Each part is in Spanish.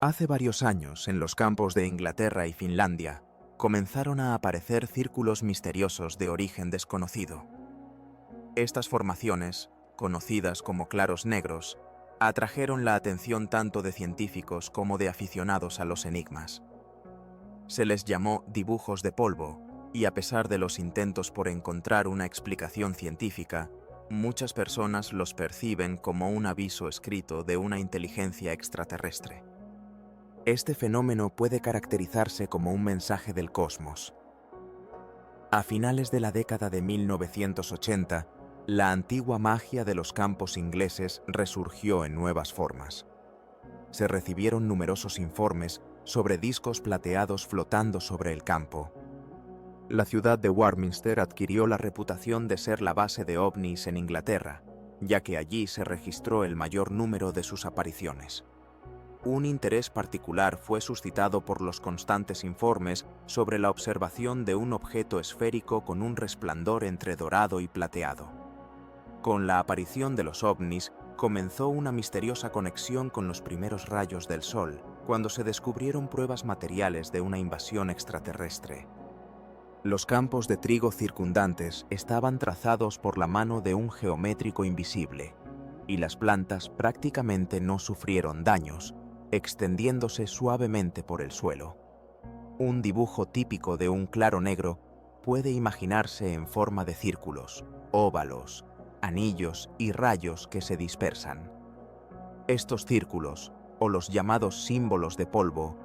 Hace varios años, en los campos de Inglaterra y Finlandia, comenzaron a aparecer círculos misteriosos de origen desconocido. Estas formaciones, conocidas como claros negros, atrajeron la atención tanto de científicos como de aficionados a los enigmas. Se les llamó dibujos de polvo, y a pesar de los intentos por encontrar una explicación científica, muchas personas los perciben como un aviso escrito de una inteligencia extraterrestre. Este fenómeno puede caracterizarse como un mensaje del cosmos. A finales de la década de 1980, la antigua magia de los campos ingleses resurgió en nuevas formas. Se recibieron numerosos informes sobre discos plateados flotando sobre el campo. La ciudad de Warminster adquirió la reputación de ser la base de ovnis en Inglaterra, ya que allí se registró el mayor número de sus apariciones. Un interés particular fue suscitado por los constantes informes sobre la observación de un objeto esférico con un resplandor entre dorado y plateado. Con la aparición de los ovnis, comenzó una misteriosa conexión con los primeros rayos del Sol, cuando se descubrieron pruebas materiales de una invasión extraterrestre. Los campos de trigo circundantes estaban trazados por la mano de un geométrico invisible, y las plantas prácticamente no sufrieron daños, extendiéndose suavemente por el suelo. Un dibujo típico de un claro negro puede imaginarse en forma de círculos, óvalos, anillos y rayos que se dispersan. Estos círculos, o los llamados símbolos de polvo,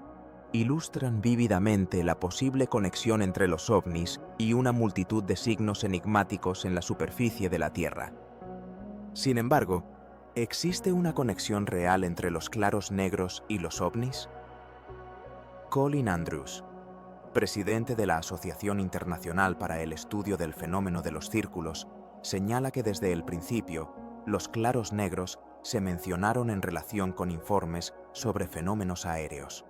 ilustran vívidamente la posible conexión entre los ovnis y una multitud de signos enigmáticos en la superficie de la Tierra. Sin embargo, ¿existe una conexión real entre los claros negros y los ovnis? Colin Andrews, presidente de la Asociación Internacional para el Estudio del Fenómeno de los Círculos, señala que desde el principio, los claros negros se mencionaron en relación con informes sobre fenómenos aéreos.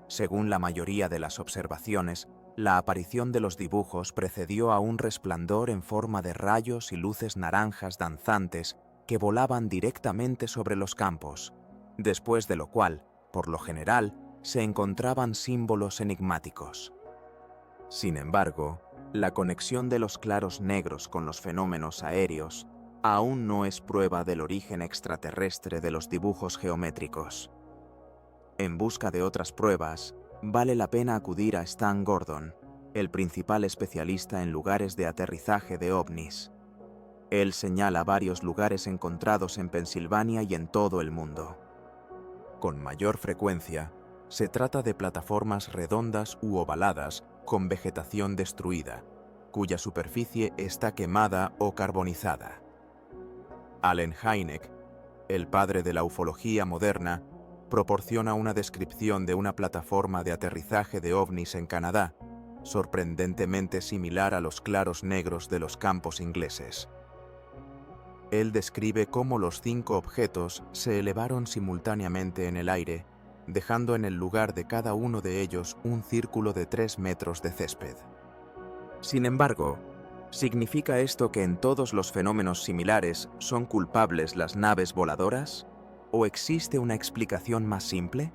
Según la mayoría de las observaciones, la aparición de los dibujos precedió a un resplandor en forma de rayos y luces naranjas danzantes que volaban directamente sobre los campos, después de lo cual, por lo general, se encontraban símbolos enigmáticos. Sin embargo, la conexión de los claros negros con los fenómenos aéreos aún no es prueba del origen extraterrestre de los dibujos geométricos. En busca de otras pruebas, vale la pena acudir a Stan Gordon, el principal especialista en lugares de aterrizaje de ovnis. Él señala varios lugares encontrados en Pensilvania y en todo el mundo. Con mayor frecuencia, se trata de plataformas redondas u ovaladas con vegetación destruida, cuya superficie está quemada o carbonizada. Allen Hynek, el padre de la ufología moderna, proporciona una descripción de una plataforma de aterrizaje de ovnis en Canadá, sorprendentemente similar a los claros negros de los campos ingleses. Él describe cómo los 5 objetos se elevaron simultáneamente en el aire, dejando en el lugar de cada uno de ellos un círculo de 3 metros de césped. Sin embargo, ¿significa esto que en todos los fenómenos similares son culpables las naves voladoras? ¿O existe una explicación más simple?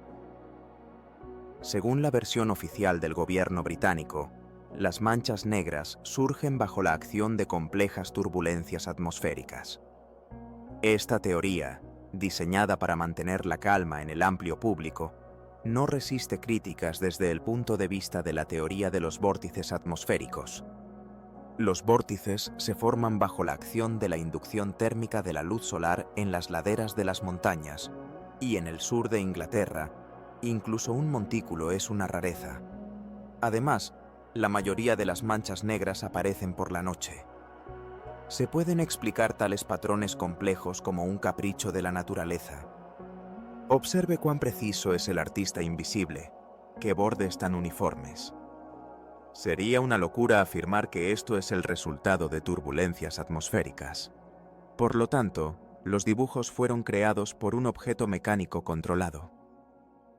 Según la versión oficial del gobierno británico, las manchas negras surgen bajo la acción de complejas turbulencias atmosféricas. Esta teoría, diseñada para mantener la calma en el amplio público, no resiste críticas desde el punto de vista de la teoría de los vórtices atmosféricos. Los vórtices se forman bajo la acción de la inducción térmica de la luz solar en las laderas de las montañas, y en el sur de Inglaterra, incluso un montículo es una rareza. Además, la mayoría de las manchas negras aparecen por la noche. Se pueden explicar tales patrones complejos como un capricho de la naturaleza. Observe cuán preciso es el artista invisible, qué bordes tan uniformes. Sería una locura afirmar que esto es el resultado de turbulencias atmosféricas. Por lo tanto, los dibujos fueron creados por un objeto mecánico controlado.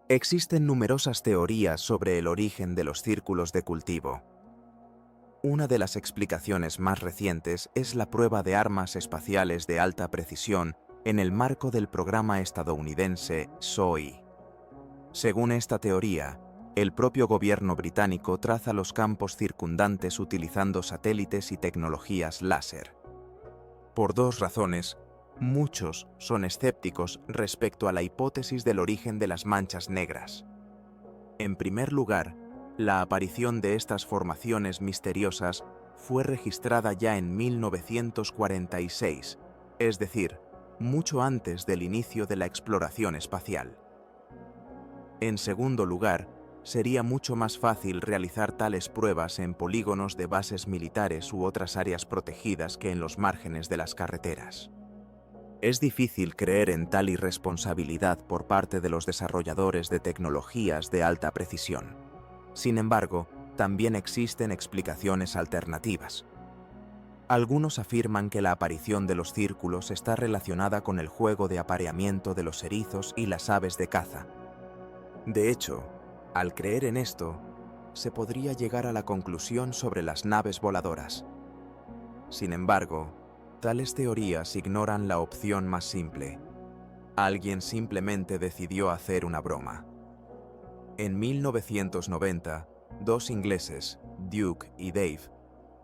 Existen numerosas teorías sobre el origen de los círculos de cultivo. Una de las explicaciones más recientes es la prueba de armas espaciales de alta precisión en el marco del programa estadounidense SOI. Según esta teoría, el propio gobierno británico traza los campos circundantes utilizando satélites y tecnologías láser. Por dos razones, muchos son escépticos respecto a la hipótesis del origen de las manchas negras. En primer lugar, la aparición de estas formaciones misteriosas fue registrada ya en 1946, es decir, mucho antes del inicio de la exploración espacial. En segundo lugar, sería mucho más fácil realizar tales pruebas en polígonos de bases militares u otras áreas protegidas que en los márgenes de las carreteras. Es difícil creer en tal irresponsabilidad por parte de los desarrolladores de tecnologías de alta precisión. Sin embargo, también existen explicaciones alternativas. Algunos afirman que la aparición de los círculos está relacionada con el juego de apareamiento de los erizos y las aves de caza. De hecho, al creer en esto, se podría llegar a la conclusión sobre las naves voladoras. Sin embargo, tales teorías ignoran la opción más simple. Alguien simplemente decidió hacer una broma. En 1990, dos ingleses, Duke y Dave,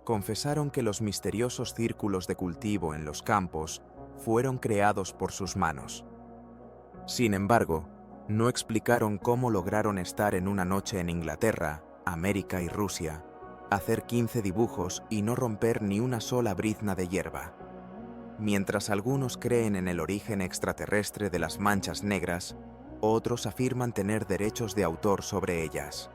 confesaron que los misteriosos círculos de cultivo en los campos fueron creados por sus manos. Sin embargo, no explicaron cómo lograron estar en una noche en Inglaterra, América y Rusia, hacer 15 dibujos y no romper ni una sola brizna de hierba. Mientras algunos creen en el origen extraterrestre de las manchas negras, otros afirman tener derechos de autor sobre ellas.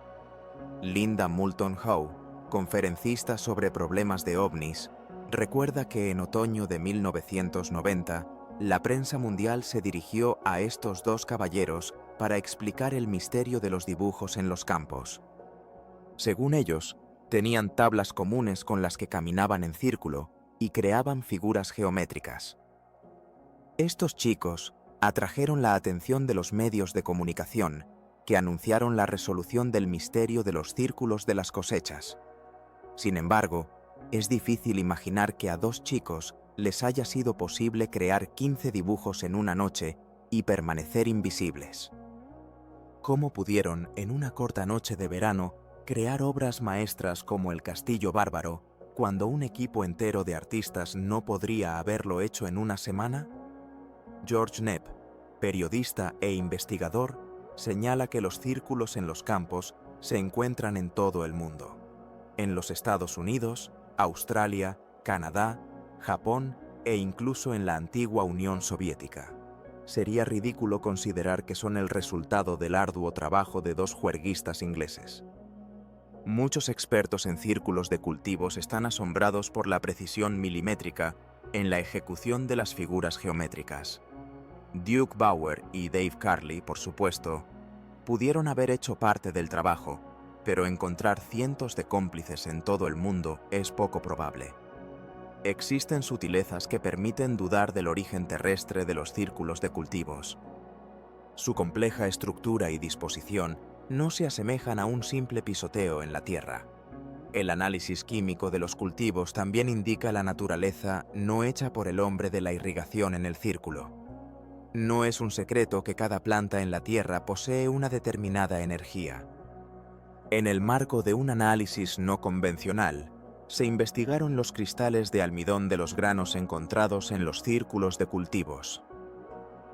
Linda Moulton Howe, conferencista sobre problemas de ovnis, recuerda que en otoño de 1990, la prensa mundial se dirigió a estos dos caballeros para explicar el misterio de los dibujos en los campos. Según ellos, tenían tablas comunes con las que caminaban en círculo y creaban figuras geométricas. Estos chicos atrajeron la atención de los medios de comunicación, que anunciaron la resolución del misterio de los círculos de las cosechas. Sin embargo, es difícil imaginar que a dos chicos les haya sido posible crear 15 dibujos en una noche y permanecer invisibles. ¿Cómo pudieron, en una corta noche de verano, crear obras maestras como el Castillo Bárbaro, cuando un equipo entero de artistas no podría haberlo hecho en una semana? George Knepp, periodista e investigador, señala que los círculos en los campos se encuentran en todo el mundo. En los Estados Unidos, Australia, Canadá, Japón e incluso en la antigua Unión Soviética. Sería ridículo considerar que son el resultado del arduo trabajo de dos juerguistas ingleses. Muchos expertos en círculos de cultivos están asombrados por la precisión milimétrica en la ejecución de las figuras geométricas. Duke Bauer y Dave Carley, por supuesto, pudieron haber hecho parte del trabajo, pero encontrar cientos de cómplices en todo el mundo es poco probable. Existen sutilezas que permiten dudar del origen terrestre de los círculos de cultivos. Su compleja estructura y disposición no se asemejan a un simple pisoteo en la tierra. El análisis químico de los cultivos también indica la naturaleza no hecha por el hombre de la irrigación en el círculo. No es un secreto que cada planta en la tierra posee una determinada energía. En el marco de un análisis no convencional, se investigaron los cristales de almidón de los granos encontrados en los círculos de cultivos.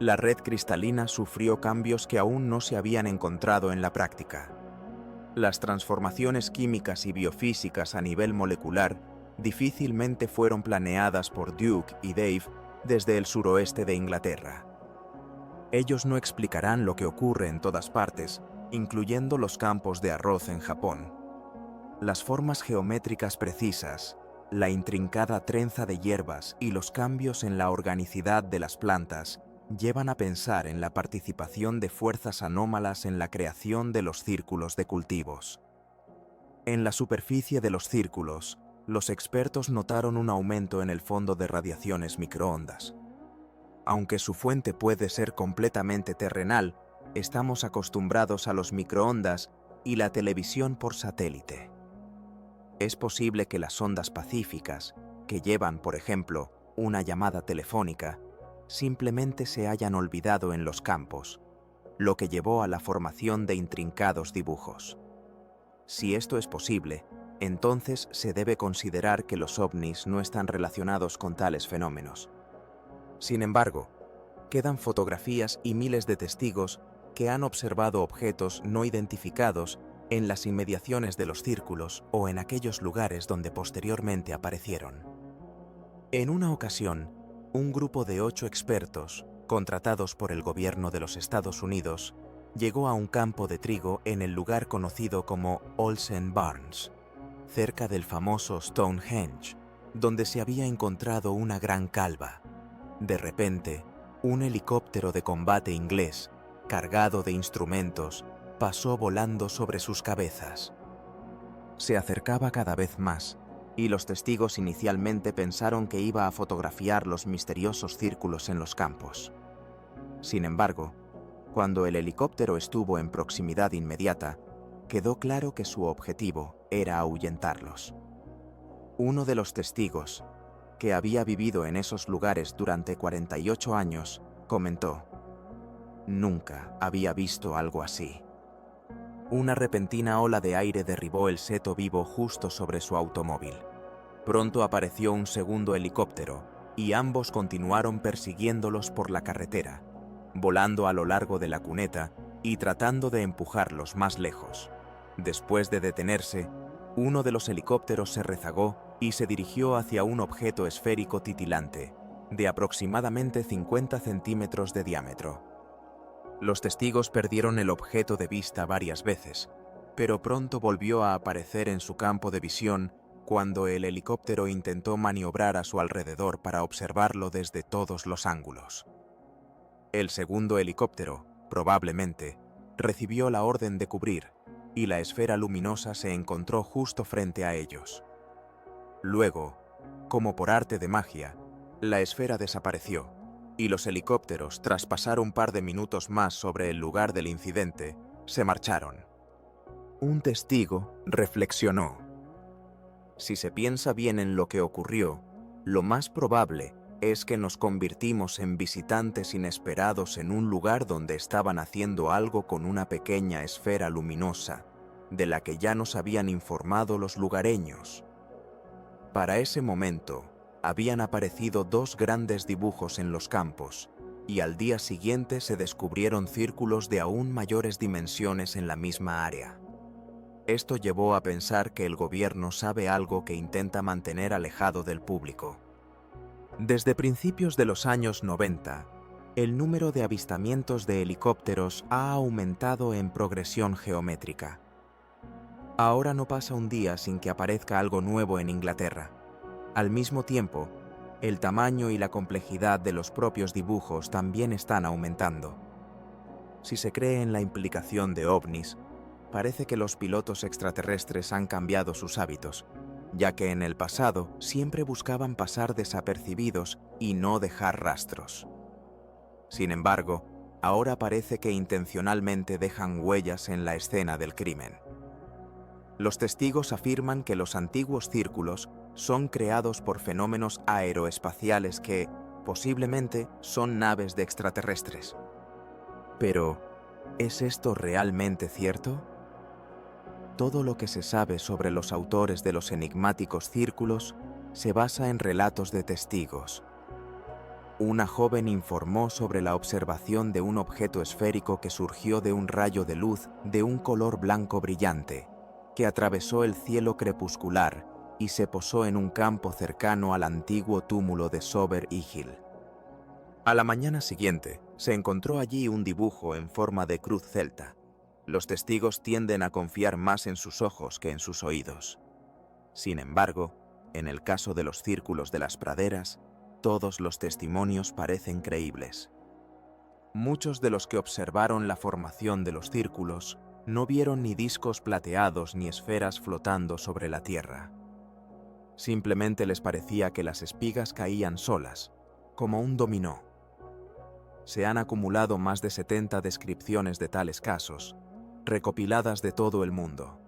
La red cristalina sufrió cambios que aún no se habían encontrado en la práctica. Las transformaciones químicas y biofísicas a nivel molecular difícilmente fueron planeadas por Duke y Dave desde el suroeste de Inglaterra. Ellos no explicarán lo que ocurre en todas partes, incluyendo los campos de arroz en Japón. Las formas geométricas precisas, la intrincada trenza de hierbas y los cambios en la organicidad de las plantas llevan a pensar en la participación de fuerzas anómalas en la creación de los círculos de cultivos. En la superficie de los círculos, los expertos notaron un aumento en el fondo de radiaciones microondas. Aunque su fuente puede ser completamente terrenal, estamos acostumbrados a los microondas y la televisión por satélite. Es posible que las ondas pacíficas, que llevan, por ejemplo, una llamada telefónica, simplemente se hayan olvidado en los campos, lo que llevó a la formación de intrincados dibujos. Si esto es posible, entonces se debe considerar que los ovnis no están relacionados con tales fenómenos. Sin embargo, quedan fotografías y miles de testigos que han observado objetos no identificados en las inmediaciones de los círculos o en aquellos lugares donde posteriormente aparecieron. En una ocasión, un grupo de 8 expertos, contratados por el gobierno de los Estados Unidos, llegó a un campo de trigo en el lugar conocido como Olsen Barns, cerca del famoso Stonehenge, donde se había encontrado una gran calva. De repente, un helicóptero de combate inglés, cargado de instrumentos, pasó volando sobre sus cabezas. Se acercaba cada vez más, y los testigos inicialmente pensaron que iba a fotografiar los misteriosos círculos en los campos. Sin embargo, cuando el helicóptero estuvo en proximidad inmediata, quedó claro que su objetivo era ahuyentarlos. Uno de los testigos, que había vivido en esos lugares durante 48 años, comentó: «Nunca había visto algo así». Una repentina ola de aire derribó el seto vivo justo sobre su automóvil. Pronto apareció un segundo helicóptero, y ambos continuaron persiguiéndolos por la carretera, volando a lo largo de la cuneta y tratando de empujarlos más lejos. Después de detenerse, uno de los helicópteros se rezagó y se dirigió hacia un objeto esférico titilante, de aproximadamente 50 centímetros de diámetro. Los testigos perdieron el objeto de vista varias veces, pero pronto volvió a aparecer en su campo de visión cuando el helicóptero intentó maniobrar a su alrededor para observarlo desde todos los ángulos. El segundo helicóptero, probablemente, recibió la orden de cubrir, y la esfera luminosa se encontró justo frente a ellos. Luego, como por arte de magia, la esfera desapareció, y los helicópteros, tras pasar un par de minutos más sobre el lugar del incidente, se marcharon. Un testigo reflexionó: si se piensa bien en lo que ocurrió, lo más probable es que nos convirtimos en visitantes inesperados en un lugar donde estaban haciendo algo con una pequeña esfera luminosa, de la que ya nos habían informado los lugareños. Para ese momento, habían aparecido 2 grandes dibujos en los campos, y al día siguiente se descubrieron círculos de aún mayores dimensiones en la misma área. Esto llevó a pensar que el gobierno sabe algo que intenta mantener alejado del público. Desde principios de los años 90, el número de avistamientos de helicópteros ha aumentado en progresión geométrica. Ahora no pasa un día sin que aparezca algo nuevo en Inglaterra. Al mismo tiempo, el tamaño y la complejidad de los propios dibujos también están aumentando. Si se cree en la implicación de ovnis, parece que los pilotos extraterrestres han cambiado sus hábitos, ya que en el pasado siempre buscaban pasar desapercibidos y no dejar rastros. Sin embargo, ahora parece que intencionalmente dejan huellas en la escena del crimen. Los testigos afirman que los antiguos círculos son creados por fenómenos aeroespaciales que, posiblemente, son naves de extraterrestres. Pero, ¿es esto realmente cierto? Todo lo que se sabe sobre los autores de los enigmáticos círculos se basa en relatos de testigos. Una joven informó sobre la observación de un objeto esférico que surgió de un rayo de luz de un color blanco brillante, que atravesó el cielo crepuscular y se posó en un campo cercano al antiguo túmulo de Sober Hill. A la mañana siguiente, se encontró allí un dibujo en forma de cruz celta. Los testigos tienden a confiar más en sus ojos que en sus oídos. Sin embargo, en el caso de los círculos de las praderas, todos los testimonios parecen creíbles. Muchos de los que observaron la formación de los círculos no vieron ni discos plateados ni esferas flotando sobre la tierra. Simplemente les parecía que las espigas caían solas, como un dominó. Se han acumulado más de 70 descripciones de tales casos, recopiladas de todo el mundo.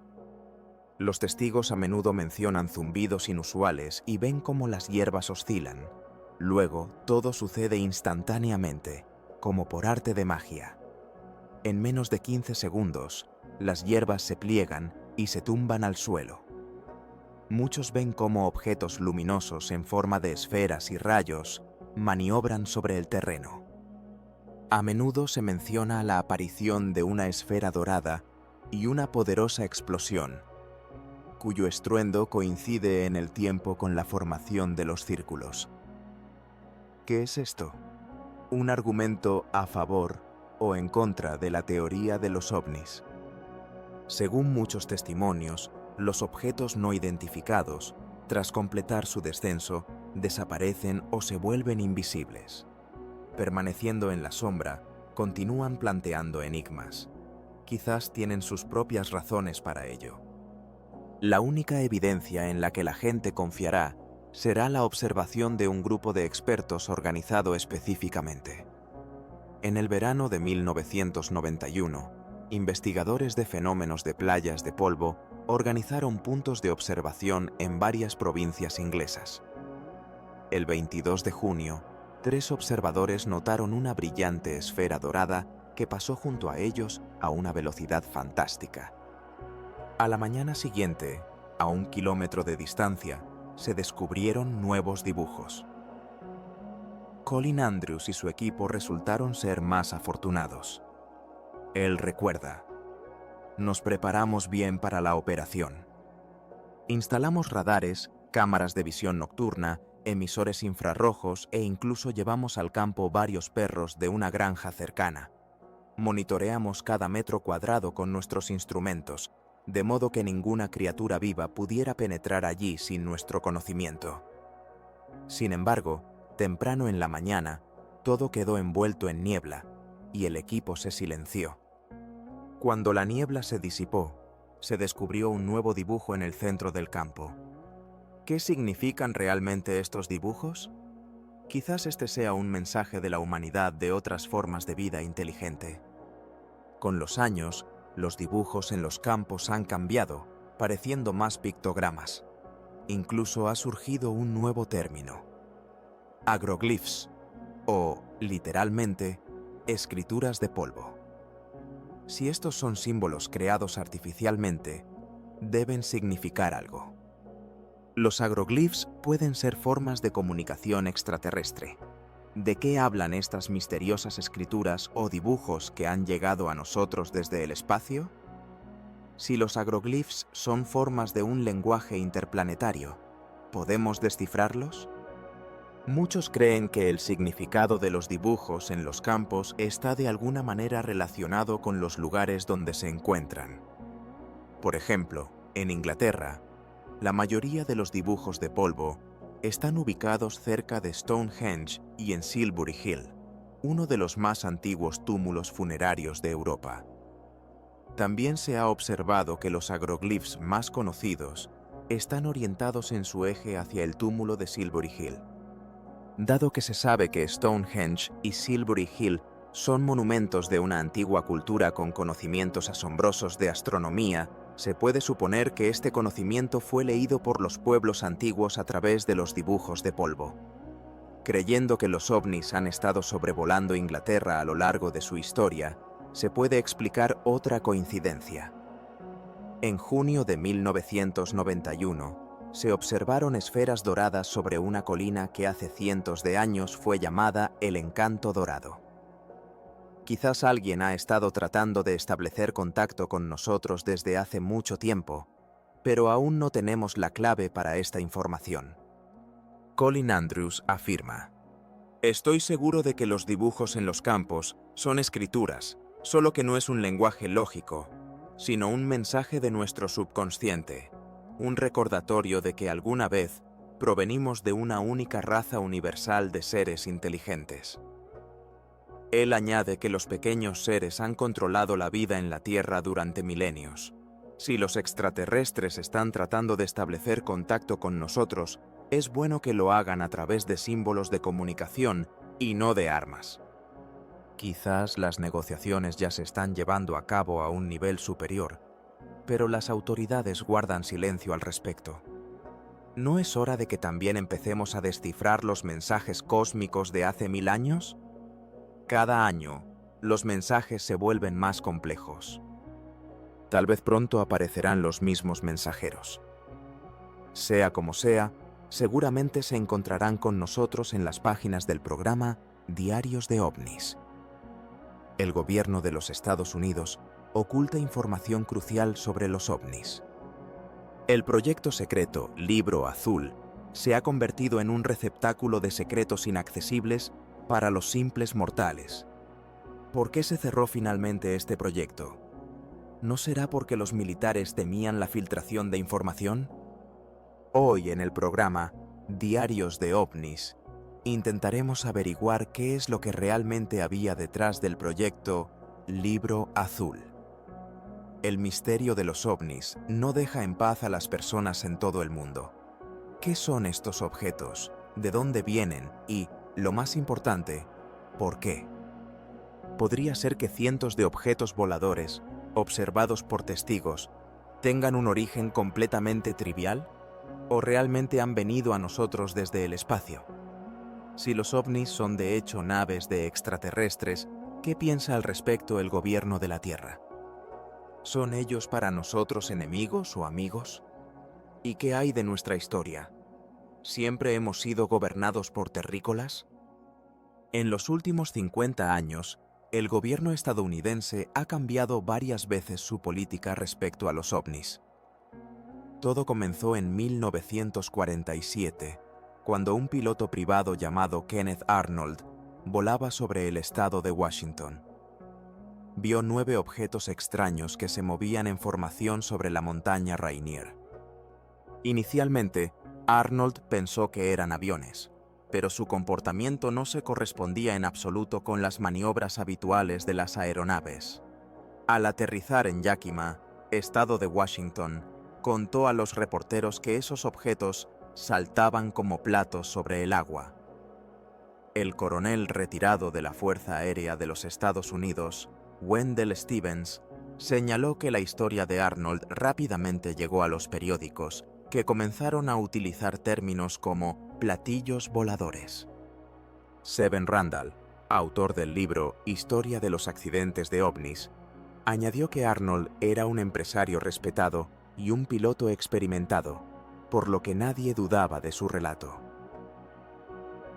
Los testigos a menudo mencionan zumbidos inusuales y ven cómo las hierbas oscilan. Luego, todo sucede instantáneamente, como por arte de magia. En menos de 15 segundos, las hierbas se pliegan y se tumban al suelo. Muchos ven cómo objetos luminosos en forma de esferas y rayos maniobran sobre el terreno. A menudo se menciona la aparición de una esfera dorada y una poderosa explosión, cuyo estruendo coincide en el tiempo con la formación de los círculos. ¿Qué es esto? ¿Un argumento a favor o en contra de la teoría de los ovnis? Según muchos testimonios, los objetos no identificados, tras completar su descenso, desaparecen o se vuelven invisibles. Permaneciendo en la sombra, continúan planteando enigmas. Quizás tienen sus propias razones para ello. La única evidencia en la que la gente confiará será la observación de un grupo de expertos organizado específicamente. En el verano de 1991, investigadores de fenómenos de playas de polvo organizaron puntos de observación en varias provincias inglesas. El 22 de junio, 3 observadores notaron una brillante esfera dorada que pasó junto a ellos a una velocidad fantástica. A la mañana siguiente, a 1 kilómetro de distancia, se descubrieron nuevos dibujos. Colin Andrews y su equipo resultaron ser más afortunados. Él recuerda: nos preparamos bien para la operación. Instalamos radares, cámaras de visión nocturna, emisores infrarrojos e incluso llevamos al campo varios perros de una granja cercana. Monitoreamos cada metro cuadrado con nuestros instrumentos, de modo que ninguna criatura viva pudiera penetrar allí sin nuestro conocimiento. Sin embargo, temprano en la mañana, todo quedó envuelto en niebla y el equipo se silenció. Cuando la niebla se disipó, se descubrió un nuevo dibujo en el centro del campo. ¿Qué significan realmente estos dibujos? Quizás este sea un mensaje de la humanidad de otras formas de vida inteligente. Con los años, los dibujos en los campos han cambiado, pareciendo más pictogramas. Incluso ha surgido un nuevo término: agroglifs, o, literalmente, escrituras de polvo. Si estos son símbolos creados artificialmente, deben significar algo. Los agroglifs pueden ser formas de comunicación extraterrestre. ¿De qué hablan estas misteriosas escrituras o dibujos que han llegado a nosotros desde el espacio? Si los agroglifs son formas de un lenguaje interplanetario, ¿podemos descifrarlos? Muchos creen que el significado de los dibujos en los campos está de alguna manera relacionado con los lugares donde se encuentran. Por ejemplo, en Inglaterra, la mayoría de los dibujos de polvo están ubicados cerca de Stonehenge y en Silbury Hill, uno de los más antiguos túmulos funerarios de Europa. También se ha observado que los agroglifs más conocidos están orientados en su eje hacia el túmulo de Silbury Hill. Dado que se sabe que Stonehenge y Silbury Hill son monumentos de una antigua cultura con conocimientos asombrosos de astronomía, se puede suponer que este conocimiento fue leído por los pueblos antiguos a través de los dibujos de polvo. Creyendo que los ovnis han estado sobrevolando Inglaterra a lo largo de su historia, se puede explicar otra coincidencia. En junio de 1991, se observaron esferas doradas sobre una colina que hace cientos de años fue llamada el Encanto Dorado. Quizás alguien ha estado tratando de establecer contacto con nosotros desde hace mucho tiempo, pero aún no tenemos la clave para esta información. Colin Andrews afirma: estoy seguro de que los dibujos en los campos son escrituras, solo que no es un lenguaje lógico, sino un mensaje de nuestro subconsciente, un recordatorio de que alguna vez provenimos de una única raza universal de seres inteligentes. Él añade que los pequeños seres han controlado la vida en la Tierra durante milenios. Si los extraterrestres están tratando de establecer contacto con nosotros, es bueno que lo hagan a través de símbolos de comunicación y no de armas. Quizás las negociaciones ya se están llevando a cabo a un nivel superior, pero las autoridades guardan silencio al respecto. ¿No es hora de que también empecemos a descifrar los mensajes cósmicos de hace 1000 años? Cada año, los mensajes se vuelven más complejos. Tal vez pronto aparecerán los mismos mensajeros. Sea como sea, seguramente se encontrarán con nosotros en las páginas del programa Diarios de OVNIs. El gobierno de los Estados Unidos oculta información crucial sobre los OVNIs. El proyecto secreto Libro Azul se ha convertido en un receptáculo de secretos inaccesibles para los simples mortales. ¿Por qué se cerró finalmente este proyecto? ¿No será porque los militares temían la filtración de información? Hoy en el programa Diarios de OVNIs intentaremos averiguar qué es lo que realmente había detrás del proyecto Libro Azul. El misterio de los OVNIs no deja en paz a las personas en todo el mundo. ¿Qué son estos objetos? ¿De dónde vienen? Y, lo más importante, ¿por qué? ¿Podría ser que cientos de objetos voladores, observados por testigos, tengan un origen completamente trivial? ¿O realmente han venido a nosotros desde el espacio? Si los ovnis son de hecho naves de extraterrestres, ¿qué piensa al respecto el gobierno de la Tierra? ¿Son ellos para nosotros enemigos o amigos? ¿Y qué hay de nuestra historia? ¿Siempre hemos sido gobernados por terrícolas? En los últimos 50 años, el gobierno estadounidense ha cambiado varias veces su política respecto a los ovnis. Todo comenzó en 1947, cuando un piloto privado llamado Kenneth Arnold volaba sobre el estado de Washington. Vio 9 objetos extraños que se movían en formación sobre la montaña Rainier. Inicialmente, Arnold pensó que eran aviones, pero su comportamiento no se correspondía en absoluto con las maniobras habituales de las aeronaves. Al aterrizar en Yakima, estado de Washington, contó a los reporteros que esos objetos saltaban como platos sobre el agua. El coronel retirado de la Fuerza Aérea de los Estados Unidos, Wendell Stevens, señaló que la historia de Arnold rápidamente llegó a los periódicos, que comenzaron a utilizar términos como platillos voladores. Seven Randall, autor del libro Historia de los accidentes de ovnis, añadió que Arnold era un empresario respetado y un piloto experimentado, por lo que nadie dudaba de su relato.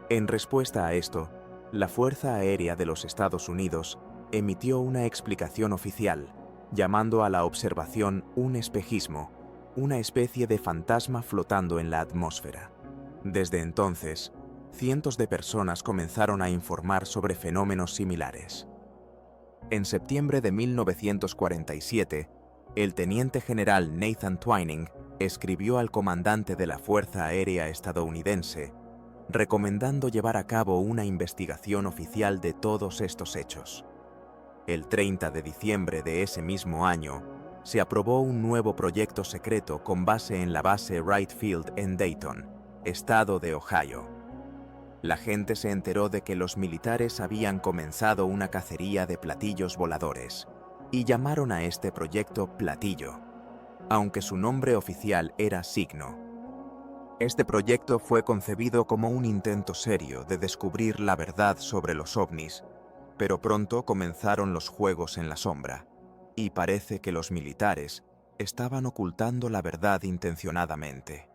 En respuesta a esto, la Fuerza Aérea de los Estados Unidos emitió una explicación oficial, llamando a la observación un espejismo, una especie de fantasma flotando en la atmósfera. Desde entonces, cientos de personas comenzaron a informar sobre fenómenos similares. En septiembre de 1947, el teniente general Nathan Twining escribió al comandante de la Fuerza Aérea estadounidense, recomendando llevar a cabo una investigación oficial de todos estos hechos. El 30 de diciembre de ese mismo año, se aprobó un nuevo proyecto secreto con base en la base Wright Field en Dayton, estado de Ohio. La gente se enteró de que los militares habían comenzado una cacería de platillos voladores y llamaron a este proyecto Platillo, aunque su nombre oficial era Signo. Este proyecto fue concebido como un intento serio de descubrir la verdad sobre los ovnis, pero pronto comenzaron los juegos en la sombra, y parece que los militares estaban ocultando la verdad intencionadamente.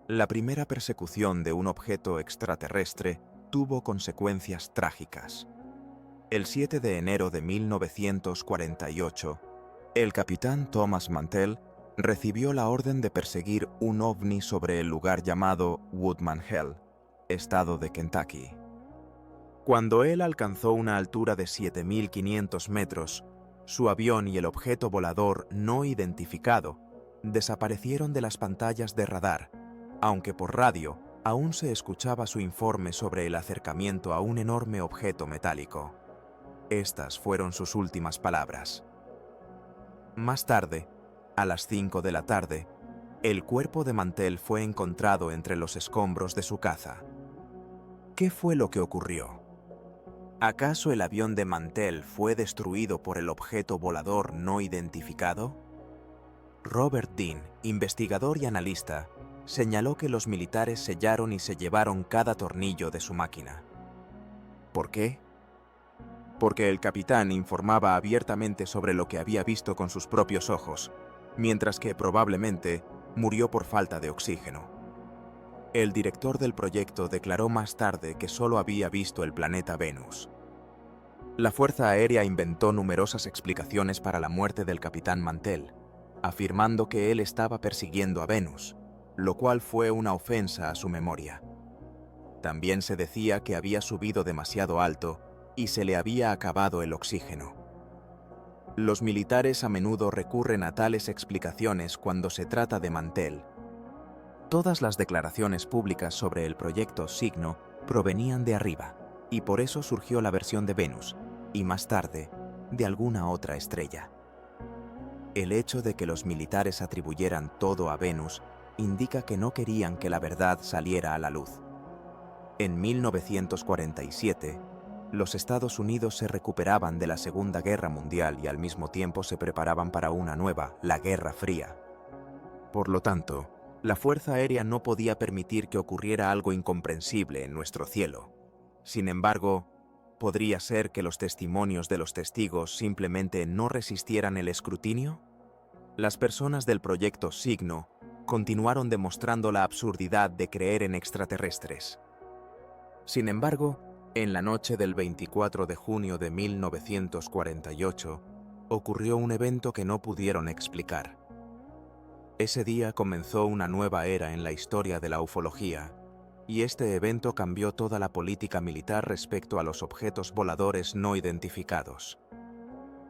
La primera persecución de un objeto extraterrestre tuvo consecuencias trágicas. El 7 de enero de 1948, el capitán Thomas Mantell recibió la orden de perseguir un ovni sobre el lugar llamado Woodman Hell, estado de Kentucky. Cuando él alcanzó una altura de 7.500 metros, su avión y el objeto volador no identificado desaparecieron de las pantallas de radar, aunque por radio aún se escuchaba su informe sobre el acercamiento a un enorme objeto metálico. Estas fueron sus últimas palabras. Más tarde, a las 5 de la tarde, el cuerpo de Mantell fue encontrado entre los escombros de su caza. ¿Qué fue lo que ocurrió? ¿Acaso el avión de Mantell fue destruido por el objeto volador no identificado? Robert Dean, investigador y analista, señaló que los militares sellaron y se llevaron cada tornillo de su máquina. ¿Por qué? porque el capitán informaba abiertamente sobre lo que había visto con sus propios ojos, mientras que probablemente murió por falta de oxígeno. El director del proyecto declaró más tarde que solo había visto el planeta Venus. La Fuerza Aérea inventó numerosas explicaciones para la muerte del capitán Mantell, afirmando que él estaba persiguiendo a Venus, lo cual fue una ofensa a su memoria. También se decía que había subido demasiado alto y se le había acabado el oxígeno. Los militares a menudo recurren a tales explicaciones cuando se trata de Mantell. Todas las declaraciones públicas sobre el proyecto Signo provenían de arriba, y por eso surgió la versión de Venus, y más tarde, de alguna otra estrella. El hecho de que los militares atribuyeran todo a Venus indica que no querían que la verdad saliera a la luz. En 1947, los Estados Unidos se recuperaban de la Segunda Guerra Mundial y al mismo tiempo se preparaban para una nueva, la Guerra Fría. Por lo tanto, la Fuerza Aérea no podía permitir que ocurriera algo incomprensible en nuestro cielo. Sin embargo, ¿podría ser que los testimonios de los testigos simplemente no resistieran el escrutinio? Las personas del proyecto Signo continuaron demostrando la absurdidad de creer en extraterrestres. Sin embargo, en la noche del 24 de junio de 1948, ocurrió un evento que no pudieron explicar. Ese día comenzó una nueva era en la historia de la ufología, y este evento cambió toda la política militar respecto a los objetos voladores no identificados.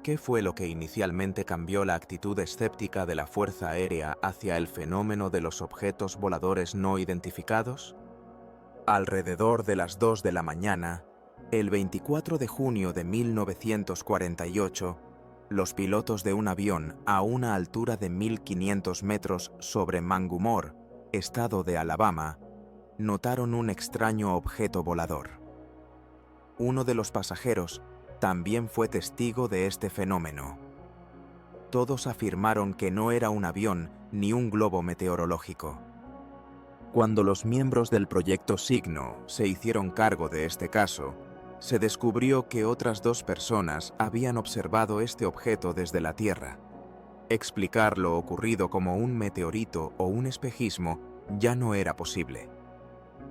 ¿Qué fue lo que inicialmente cambió la actitud escéptica de la Fuerza Aérea hacia el fenómeno de los objetos voladores no identificados? Alrededor de las 2 de la mañana, el 24 de junio de 1948, los pilotos de un avión a una altura de 1.500 metros sobre Mangumore, estado de Alabama, notaron un extraño objeto volador. Uno de los pasajeros también fue testigo de este fenómeno. Todos afirmaron que no era un avión ni un globo meteorológico. Cuando los miembros del proyecto Signo se hicieron cargo de este caso, se descubrió que otras 2 personas habían observado este objeto desde la Tierra. Explicar lo ocurrido como un meteorito o un espejismo ya no era posible.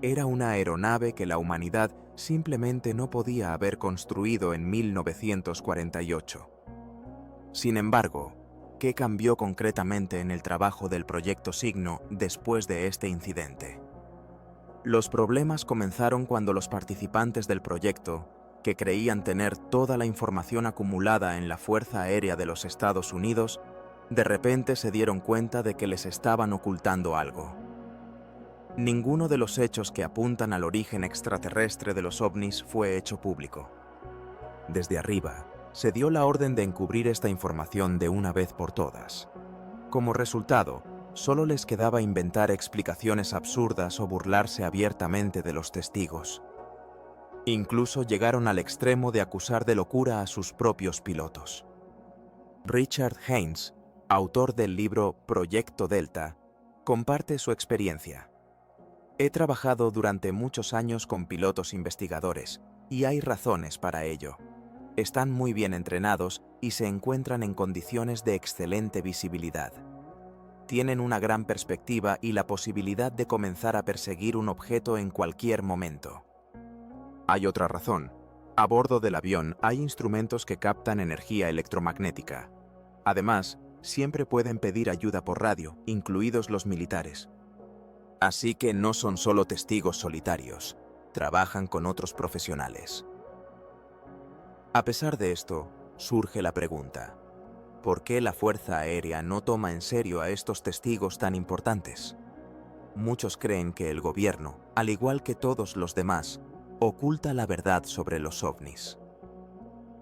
Era una aeronave que la humanidad simplemente no podía haber construido en 1948. Sin embargo, ¿qué cambió concretamente en el trabajo del proyecto Signo después de este incidente? Los problemas comenzaron cuando los participantes del proyecto, que creían tener toda la información acumulada en la Fuerza Aérea de los Estados Unidos, de repente se dieron cuenta de que les estaban ocultando algo. Ninguno de los hechos que apuntan al origen extraterrestre de los ovnis fue hecho público. Desde arriba, se dio la orden de encubrir esta información de una vez por todas. Como resultado, solo les quedaba inventar explicaciones absurdas o burlarse abiertamente de los testigos. Incluso llegaron al extremo de acusar de locura a sus propios pilotos. Richard Haynes, autor del libro Proyecto Delta, comparte su experiencia. He trabajado durante muchos años con pilotos investigadores, y hay razones para ello. Están muy bien entrenados y se encuentran en condiciones de excelente visibilidad. Tienen una gran perspectiva y la posibilidad de comenzar a perseguir un objeto en cualquier momento. Hay otra razón. A bordo del avión hay instrumentos que captan energía electromagnética. Además, siempre pueden pedir ayuda por radio, incluidos los militares. Así que no son solo testigos solitarios, trabajan con otros profesionales. A pesar de esto, surge la pregunta: ¿por qué la Fuerza Aérea no toma en serio a estos testigos tan importantes? Muchos creen que el gobierno, al igual que todos los demás, oculta la verdad sobre los ovnis.